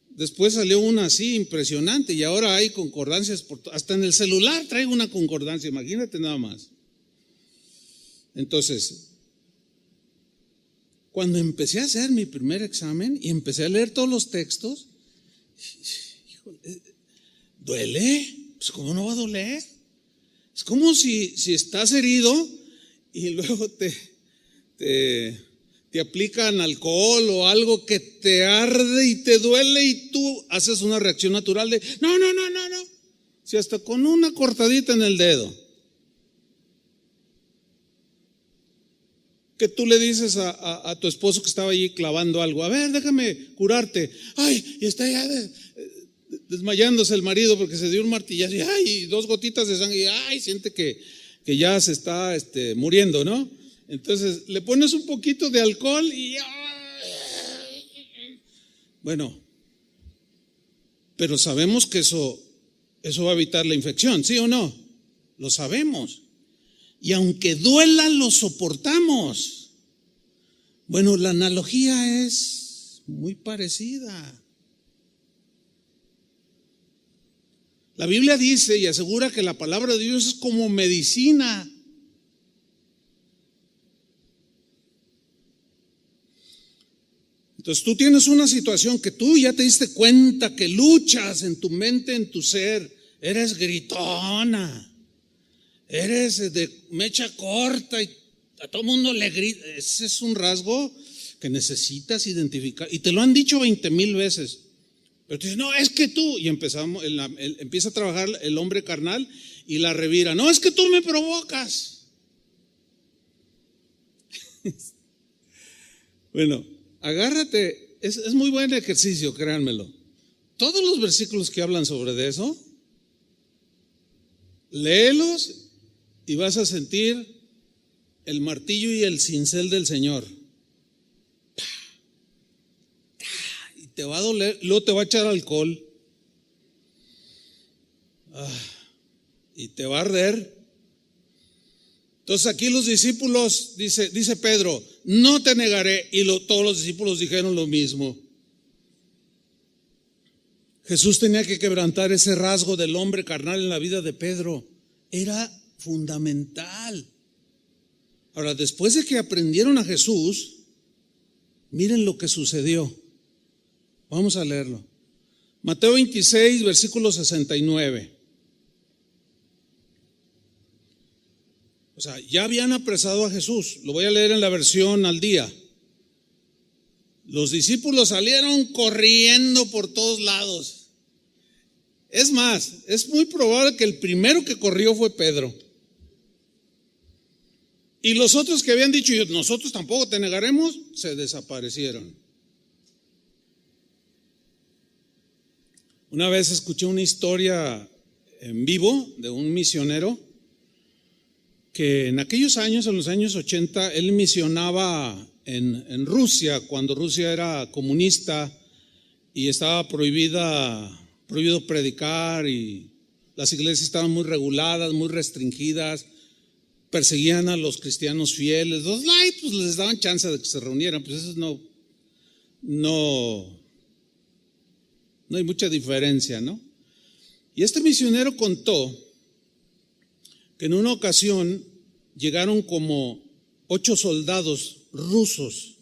Después salió una así impresionante y ahora hay concordancias hasta en el celular traigo una concordancia, imagínate nada más. Entonces, cuando empecé a hacer mi primer examen y empecé a leer todos los textos, ¿duele? Pues ¿cómo no va a doler? Es como si estás herido y luego te aplican alcohol o algo que te arde y te duele y tú haces una reacción natural de no. Si hasta con una cortadita en el dedo, que tú le dices a tu esposo que estaba allí clavando algo, a ver, déjame curarte. Ay, y está ya desmayándose el marido porque se dio un martillazo y ay, 2 gotitas de sangre y ay, siente que ya se está muriendo, ¿no? Entonces le pones un poquito de alcohol y bueno, pero sabemos que eso va a evitar la infección, ¿sí o no? Lo sabemos. Y aunque duela, lo soportamos. Bueno, la analogía es muy parecida. La Biblia dice y asegura que la palabra de Dios es como medicina. Entonces tú tienes una situación que tú ya te diste cuenta que luchas en tu mente, en tu ser, eres gritona. Eres de mecha corta y a todo mundo le grita. Ese es un rasgo que necesitas identificar. Y te lo han dicho 20,000 veces. Pero tú dices, no, es que tú. Y empieza a trabajar el hombre carnal y la revira. No, es que tú me provocas. Bueno, agárrate. Es muy buen ejercicio, créanmelo. Todos los versículos que hablan sobre eso, léelos y vas a sentir el martillo y el cincel del Señor. Y te va a doler, luego te va a echar alcohol. Y te va a arder. Entonces aquí los discípulos, dice Pedro, no te negaré. Y todos los discípulos dijeron lo mismo. Jesús tenía que quebrantar ese rasgo del hombre carnal en la vida de Pedro. Era fundamental. Ahora, después de que aprendieron a Jesús, miren lo que sucedió. Vamos a leerlo. Mateo 26, versículo 69. O sea, ya habían apresado a Jesús. Lo voy a leer en la versión al día. Los discípulos salieron corriendo por todos lados. Es más, es muy probable que el primero que corrió fue Pedro. Y los otros que habían dicho, nosotros tampoco te negaremos, se desaparecieron. Una vez escuché una historia en vivo de un misionero que en aquellos años, en los años 80, él misionaba en Rusia, cuando Rusia era comunista y estaba prohibido predicar y las iglesias estaban muy reguladas, muy restringidas, perseguían a los cristianos fieles. Los light pues les daban chance de que se reunieran, pues eso no hay mucha diferencia, ¿no? Y este misionero contó que en una ocasión llegaron como 8 soldados rusos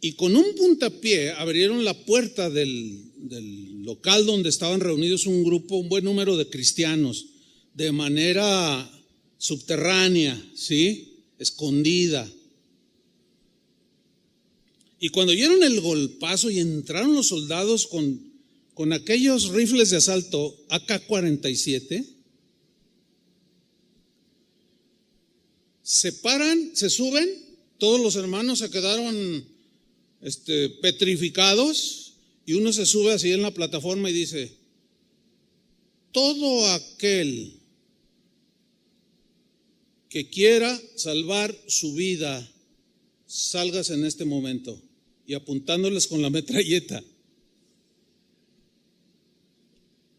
y con un puntapié abrieron la puerta del local donde estaban reunidos un buen número de cristianos, de manera subterránea, ¿sí? Escondida. Y cuando dieron el golpazo y entraron los soldados con aquellos rifles de asalto AK-47, se paran, se suben, todos los hermanos se quedaron petrificados y uno se sube así en la plataforma y dice: todo aquel que quiera salvar su vida, sálgase en este momento, y apuntándoles con la metralleta.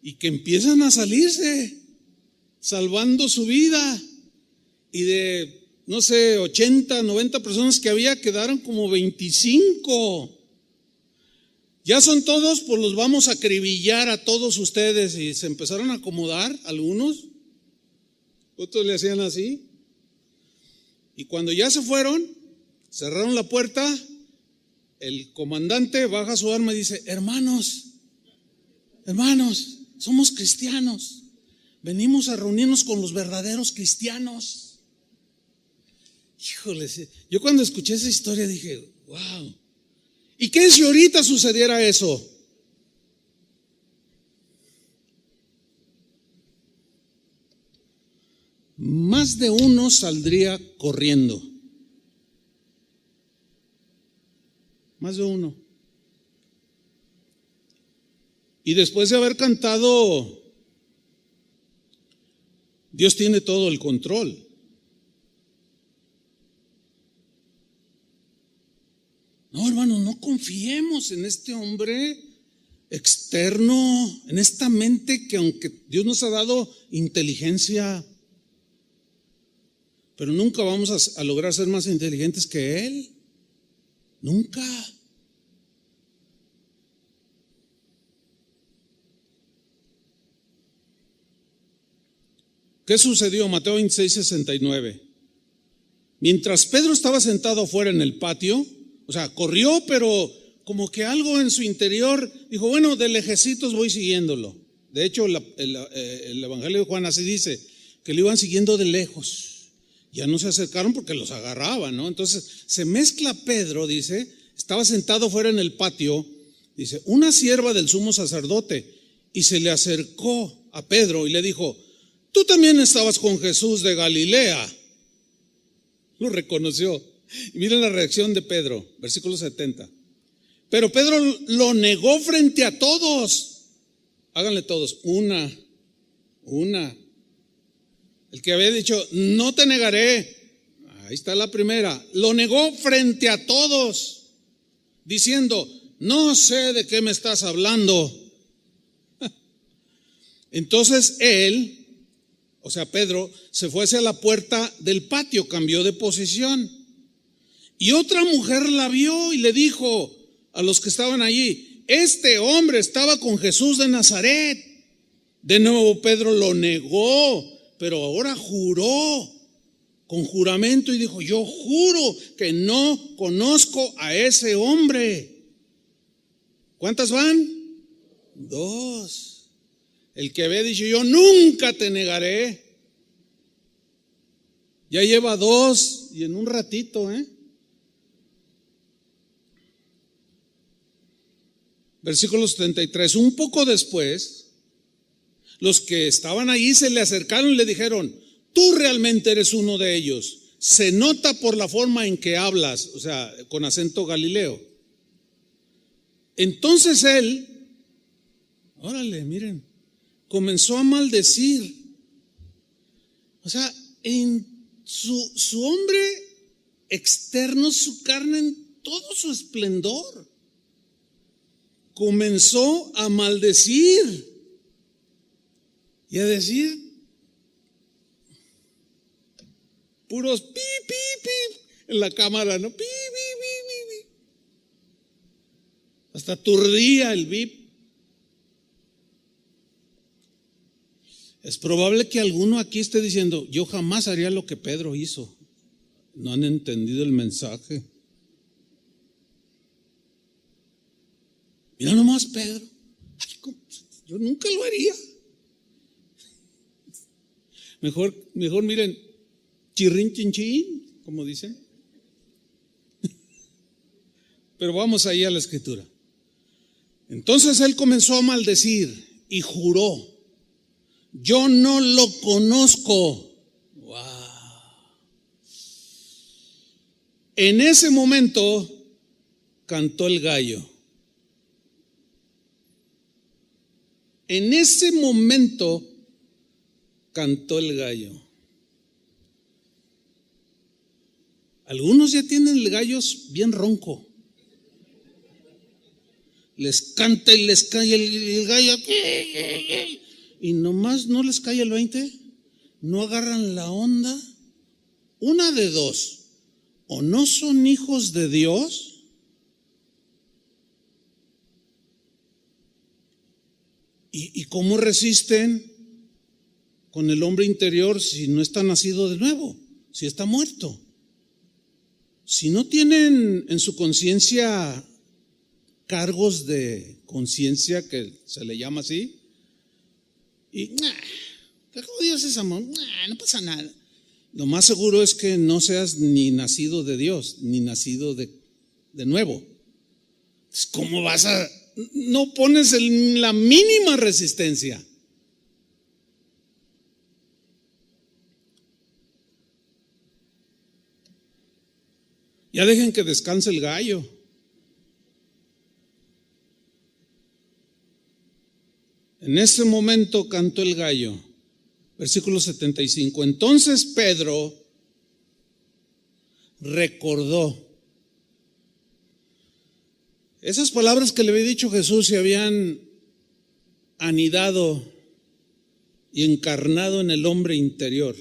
Y que empiezan a salirse, salvando su vida. Y de, no sé, 80, 90 personas que había, quedaron como 25. Ya son todos, pues los vamos a acribillar a todos ustedes. Y se empezaron a acomodar algunos, otros le hacían así. Y cuando ya se fueron, cerraron la puerta, el comandante baja su arma y dice: hermanos, somos cristianos, venimos a reunirnos con los verdaderos cristianos. Híjole, yo cuando escuché esa historia dije: wow. ¿Y qué si ahorita sucediera eso? Más de uno saldría corriendo. Más de uno. Y después de haber cantado, Dios tiene todo el control. No, hermano, no confiemos en este hombre externo, en esta mente que aunque Dios nos ha dado inteligencia, pero nunca vamos a lograr ser más inteligentes que Él. Nunca. ¿Qué sucedió? Mateo 26, 69. Mientras Pedro estaba sentado afuera en el patio, o sea, corrió, pero como que algo en su interior dijo: bueno, de lejecitos voy siguiéndolo. De hecho, el Evangelio de Juan así dice, que lo iban siguiendo de lejos. Ya no se acercaron porque los agarraban, ¿no? Entonces se mezcla Pedro, dice, estaba sentado fuera en el patio, dice, una sierva del sumo sacerdote, y se le acercó a Pedro y le dijo: tú también estabas con Jesús de Galilea. Lo reconoció. Y miren la reacción de Pedro, versículo 70. Pero Pedro lo negó frente a todos. Háganle todos, una. El que había dicho: no te negaré, ahí está la primera, lo negó frente a todos, diciendo: no sé de qué me estás hablando. Entonces él, o sea Pedro, se fue hacia la puerta del patio, cambió de posición. Y otra mujer la vio y le dijo a los que estaban allí: este hombre estaba con Jesús de Nazaret. De nuevo Pedro lo negó, pero ahora juró con juramento y dijo: yo juro que no conozco a ese hombre. ¿Cuántas van? 2. El que había dicho: yo nunca te negaré, ya lleva 2 y en un ratito, Versículo 73. Un poco después, los que estaban allí se le acercaron y le dijeron: tú realmente eres uno de ellos, se nota por la forma en que hablas, o sea, con acento galileo. Entonces él, órale, miren, comenzó a maldecir. O sea, en su hombre externo, su carne en todo su esplendor, comenzó a maldecir y a decir puros pi, pi, pi en la cámara, ¿no? Pi, pi, pi, pi, pi. Hasta aturdía el bip. Es probable que alguno aquí esté diciendo: yo jamás haría lo que Pedro hizo. No han entendido el mensaje. Mira nomás Pedro. Ay, yo nunca lo haría. Mejor miren, chirrín chin chin, como dicen. Pero vamos ahí a la escritura. Entonces él comenzó a maldecir y juró: yo no lo conozco. Wow. En ese momento cantó el gallo. En ese momento cantó el gallo. Algunos ya tienen el gallo bien ronco. Les canta y les cae el gallo. Y nomás no les cae el 20. No agarran la onda. Una de dos. O no son hijos de Dios. ¿Y cómo resisten con el hombre interior si no está nacido de nuevo? Si está muerto. Si no tienen en su conciencia cargos de conciencia, que se le llama así, y Dios es amor, no pasa nada. Lo más seguro es que no seas ni nacido de Dios, ni nacido de nuevo. ¿Cómo vas a...? No pones la mínima resistencia. Ya dejen que descanse el gallo. En ese momento cantó el gallo. Versículo 75. Entonces Pedro recordó. Esas palabras que le había dicho Jesús se habían anidado y encarnado en el hombre interior,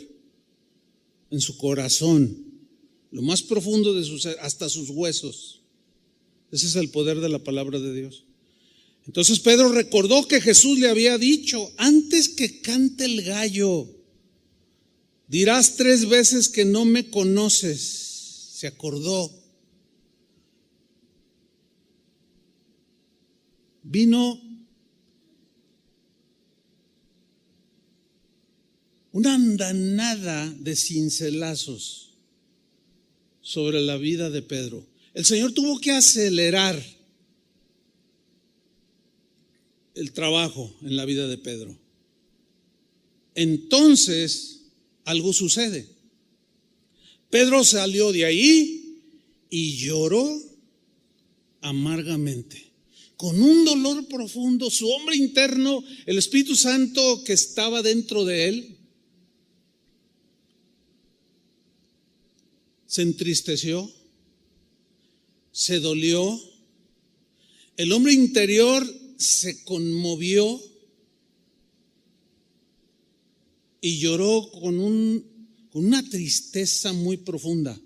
en su corazón, lo más profundo de su ser, hasta sus huesos. Ese es el poder de la palabra de Dios. Entonces Pedro recordó que Jesús le había dicho: antes que cante el gallo, dirás 3 veces que no me conoces. Se acordó. Vino una andanada de cincelazos sobre la vida de Pedro. El Señor tuvo que acelerar el trabajo en la vida de Pedro. Entonces algo sucede. Pedro salió de ahí y lloró amargamente, con un dolor profundo. Su hombre interno, el Espíritu Santo que estaba dentro de él, se entristeció, se dolió. El hombre interior se conmovió y lloró con una tristeza muy profunda.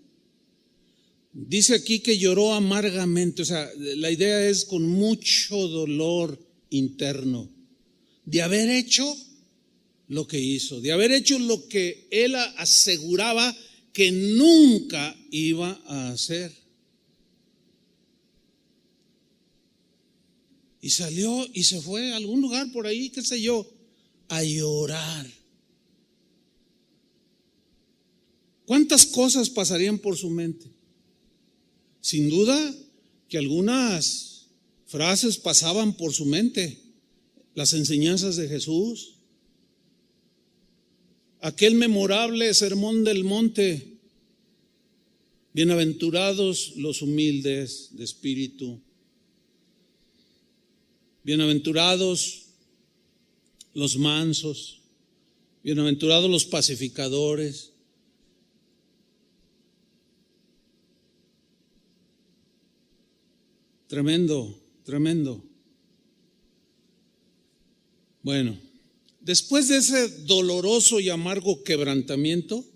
Dice aquí que lloró amargamente, o sea, la idea es con mucho dolor interno de haber hecho lo que hizo, de haber hecho lo que él aseguraba que nunca iba a hacer. Y salió y se fue a algún lugar por ahí, qué sé yo, a llorar. ¿Cuántas cosas pasarían por su mente? Sin duda que algunas frases pasaban por su mente, las enseñanzas de Jesús, aquel memorable sermón del monte: bienaventurados los humildes de espíritu, bienaventurados los mansos, bienaventurados los pacificadores. Tremendo, tremendo. Bueno, después de ese doloroso y amargo quebrantamiento,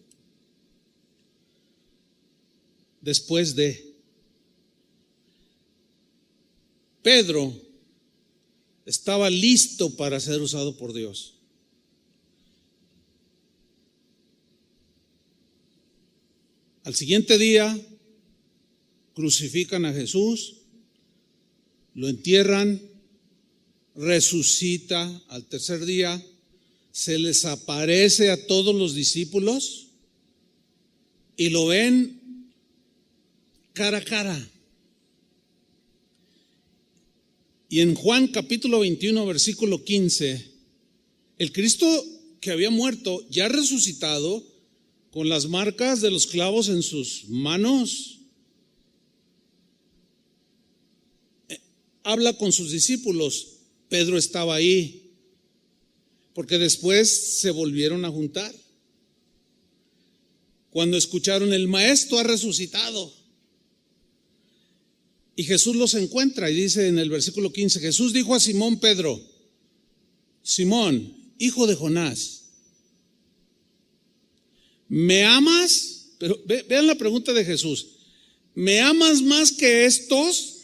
Pedro estaba listo para ser usado por Dios. Al siguiente día crucifican a Jesús, lo entierran, resucita al tercer día, se les aparece a todos los discípulos y lo ven cara a cara. Y en Juan capítulo 21 versículo 15, el Cristo que había muerto, ya resucitado, con las marcas de los clavos en sus manos, habla con sus discípulos. Pedro estaba ahí, porque después se volvieron a juntar. cuando escucharon: el maestro ha resucitado. Y Jesús los encuentra y dice en el versículo 15: Jesús dijo a Simón Pedro: Simón, hijo de Jonás, ¿me amas? Pero vean la pregunta de Jesús: ¿me amas más que estos?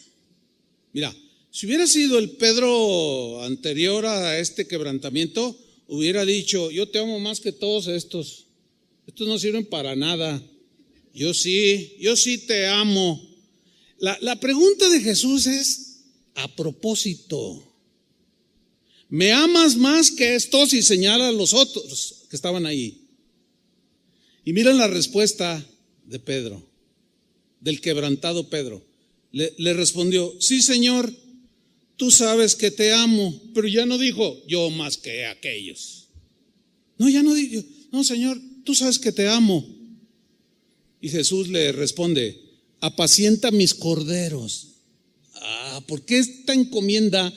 Mira, si hubiera sido el Pedro anterior a este quebrantamiento, hubiera dicho: yo te amo más que todos estos. Estos no sirven para nada. Yo sí te amo. La pregunta de Jesús es a propósito. ¿Me amas más que estos? Y señala a los otros que estaban ahí. Y miren la respuesta de Pedro, del quebrantado Pedro. Le respondió: sí, Señor, tú sabes que te amo. Pero ya no dijo: yo más que aquellos. No, ya no dijo: no, Señor, tú sabes que te amo. Y Jesús le responde: apacienta mis corderos. ¿Por qué esta encomienda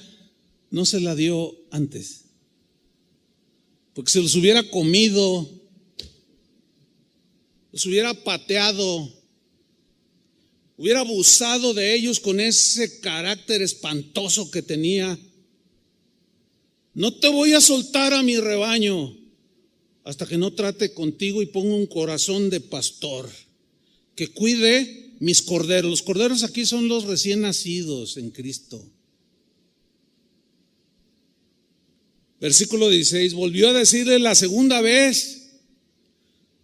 no se la dio antes? Porque se los hubiera comido, los hubiera pateado, hubiera abusado de ellos con ese carácter espantoso que tenía. No te voy a soltar a mi rebaño hasta que no trate contigo y ponga un corazón de pastor que cuide mis corderos. Los corderos aquí son los recién nacidos en Cristo. Versículo 16, volvió a decirle la segunda vez: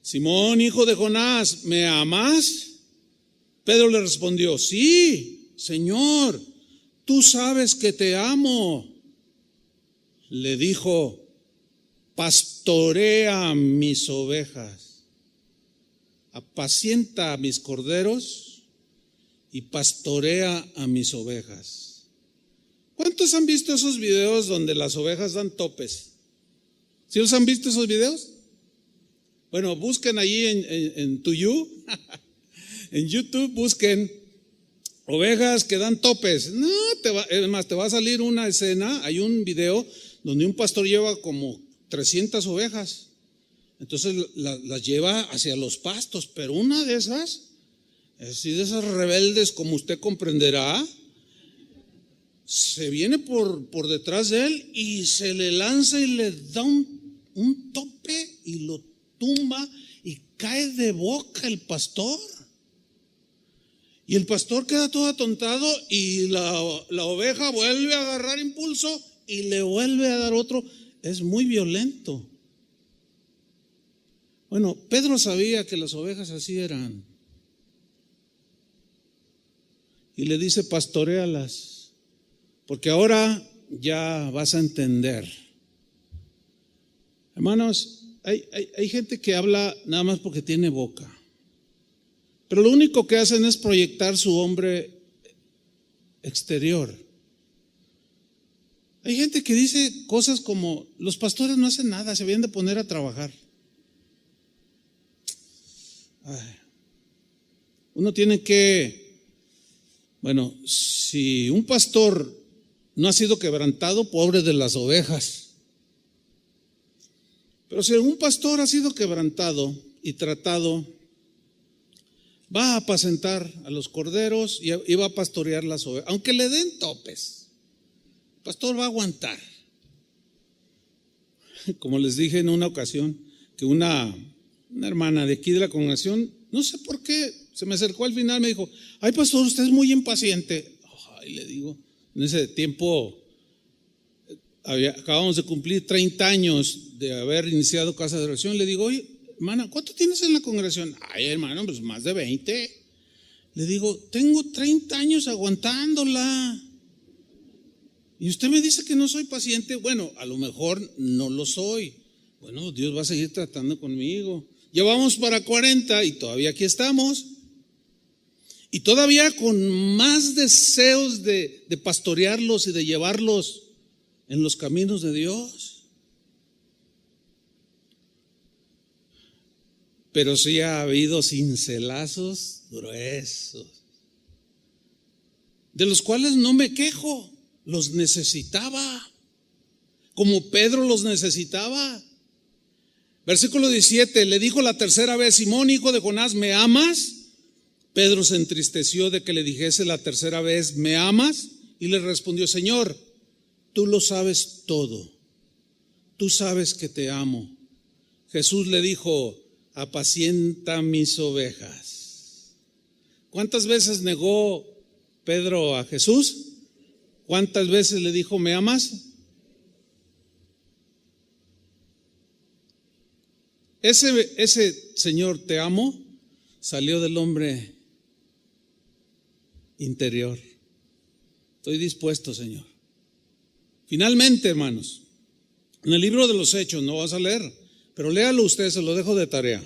Simón, hijo de Jonás, ¿me amas? Pedro le respondió: sí, Señor, tú sabes que te amo. Le dijo: pastorea mis ovejas, apacienta a mis corderos y pastorea a mis ovejas. ¿Cuántos han visto esos videos donde las ovejas dan topes? ¿Sí los han visto esos videos? Bueno, busquen allí en Tuyu, en YouTube, busquen ovejas que dan topes. No, te va a salir una escena, hay un video donde un pastor lleva como 300 ovejas. Entonces las lleva hacia los pastos, pero una de esas, así de esas rebeldes, como usted comprenderá, se viene por detrás de él y se le lanza y le da un tope y lo tumba y cae de boca el pastor. Y el pastor queda todo atontado y la oveja vuelve a agarrar impulso y le vuelve a dar otro. Es muy violento. Bueno, Pedro sabía que las ovejas así eran. Y le dice: pastoréalas, porque ahora ya vas a entender. Hermanos, hay gente que habla nada más porque tiene boca, pero lo único que hacen es proyectar su hombre exterior. Hay gente que dice cosas como: los pastores no hacen nada, se vienen de poner a trabajar. Uno tiene que, bueno, si un pastor no ha sido quebrantado, pobre de las ovejas. Pero si algún pastor ha sido quebrantado y tratado, va a apacentar a los corderos y va a pastorear las ovejas, aunque le den topes. El pastor va a aguantar. Como les dije en una ocasión, que una hermana de aquí de la congregación, no sé por qué, se me acercó al final, me dijo: ay, pastor, usted es muy impaciente. Y le digo, en ese tiempo acabamos de cumplir 30 años de haber iniciado Casa de Oración. Le digo: oye, hermana, ¿cuánto tienes en la congregación? Ay, hermano, pues más de 20. Le digo: tengo 30 años aguantándola. Y usted me dice que no soy paciente. Bueno, a lo mejor no lo soy. Bueno, Dios va a seguir tratando conmigo. Ya vamos para 40 y todavía aquí estamos. Y todavía con más deseos de pastorearlos y de llevarlos en los caminos de Dios. Pero sí ha habido cincelazos gruesos, de los cuales no me quejo, los necesitaba, como Pedro los necesitaba. Versículo 17, le dijo la tercera vez: Simón, hijo de Jonás, ¿me amas? Pedro se entristeció de que le dijese la tercera vez: ¿me amas? Y le respondió: Señor, tú lo sabes todo, tú sabes que te amo. Jesús le dijo: apacienta mis ovejas. ¿Cuántas veces negó Pedro a Jesús? ¿Cuántas veces le dijo: ¿me amas? Ese Señor, te amo, salió del hombre interior. Estoy dispuesto, Señor. Finalmente, hermanos, en el libro de los Hechos, no vas a leer, pero léalo usted, se lo dejo de tarea.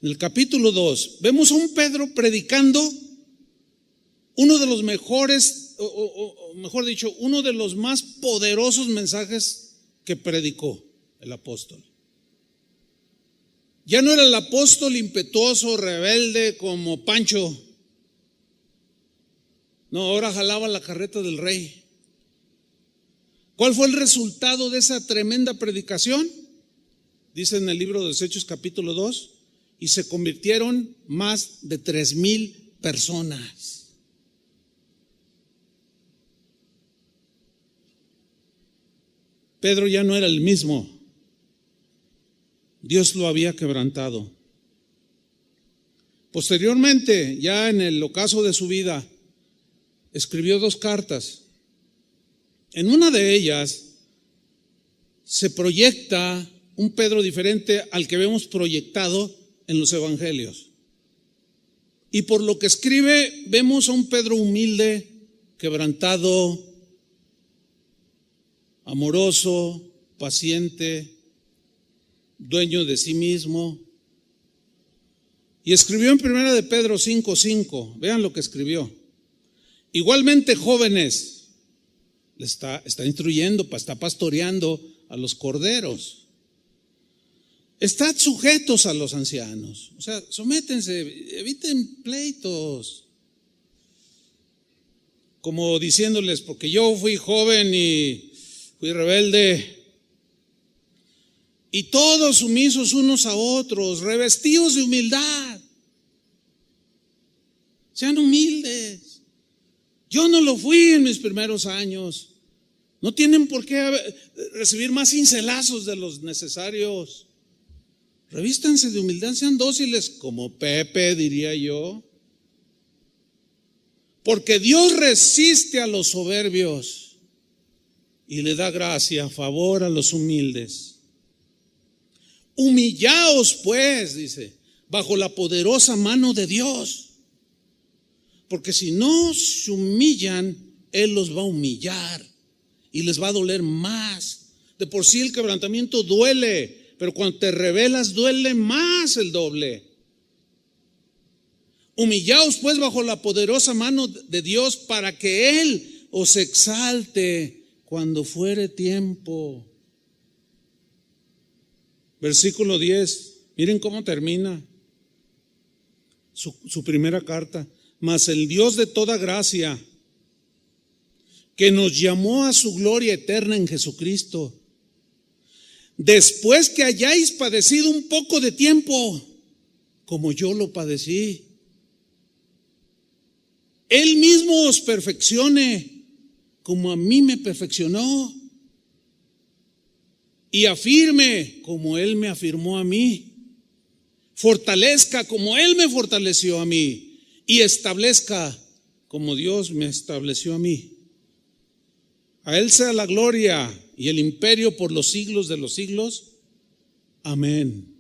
En el capítulo 2, vemos a un Pedro predicando uno de los mejores, o mejor dicho, uno de los más poderosos mensajes que predicó el apóstol. Ya no era el apóstol impetuoso, rebelde como Pancho. No, ahora jalaba la carreta del rey. ¿Cuál fue el resultado de esa tremenda predicación? Dice en el libro de los Hechos capítulo 2, y se convirtieron más de 3,000 personas. Pedro ya no era el mismo. Dios lo había quebrantado. Posteriormente, ya en el ocaso de su vida, escribió 2 cartas. En una de ellas se proyecta un Pedro diferente al que vemos proyectado en los evangelios. Y por lo que escribe, vemos a un Pedro humilde, quebrantado, amoroso, paciente, dueño de sí mismo. Y escribió en 1 de Pedro 5:5, vean lo que escribió. Igualmente, jóvenes, le está instruyendo, está pastoreando a los corderos. Estad sujetos a los ancianos, o sea, sométense, eviten pleitos. Como diciéndoles: porque yo fui joven y fui rebelde. Y todos sumisos unos a otros, revestidos de humildad. Sean humildes. Yo no lo fui en mis primeros años. No tienen por qué recibir más cincelazos de los necesarios. Revístanse de humildad, sean dóciles como Pepe, diría yo. Porque Dios resiste a los soberbios y le da gracia, favor a los humildes. Humillaos pues, dice, bajo la poderosa mano de Dios, porque si no se humillan, Él los va a humillar y les va a doler más. De por sí el quebrantamiento duele, pero cuando te rebelas duele más el doble. Humillaos pues bajo la poderosa mano de Dios, para que Él os exalte cuando fuere tiempo. Versículo 10, miren cómo termina su primera carta. Mas el Dios de toda gracia, que nos llamó a su gloria eterna en Jesucristo, después que hayáis padecido un poco de tiempo, como yo lo padecí, Él mismo os perfeccione, como a mí me perfeccionó, y afirme como Él me afirmó a mí, fortalezca como Él me fortaleció a mí, y establezca como Dios me estableció a mí. A Él sea la gloria y el imperio por los siglos de los siglos. Amén.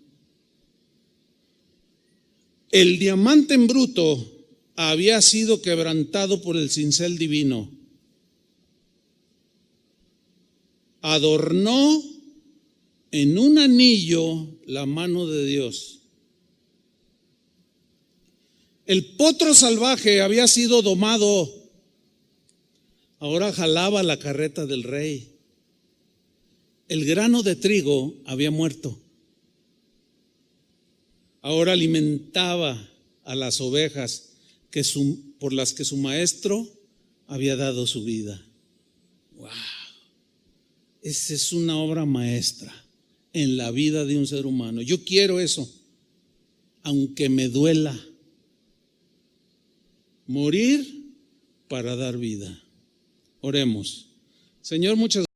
El diamante en bruto había sido quebrantado por el cincel divino. Adornó en un anillo la mano de Dios. El potro salvaje había sido domado, ahora jalaba la carreta del rey. El grano de trigo había muerto, ahora alimentaba a las ovejas por las que su maestro había dado su vida. ¡Wow! Esa es una obra maestra. en la vida de un ser humano. Yo quiero eso, aunque me duela. Morir para dar vida. Oremos. Señor, muchas gracias.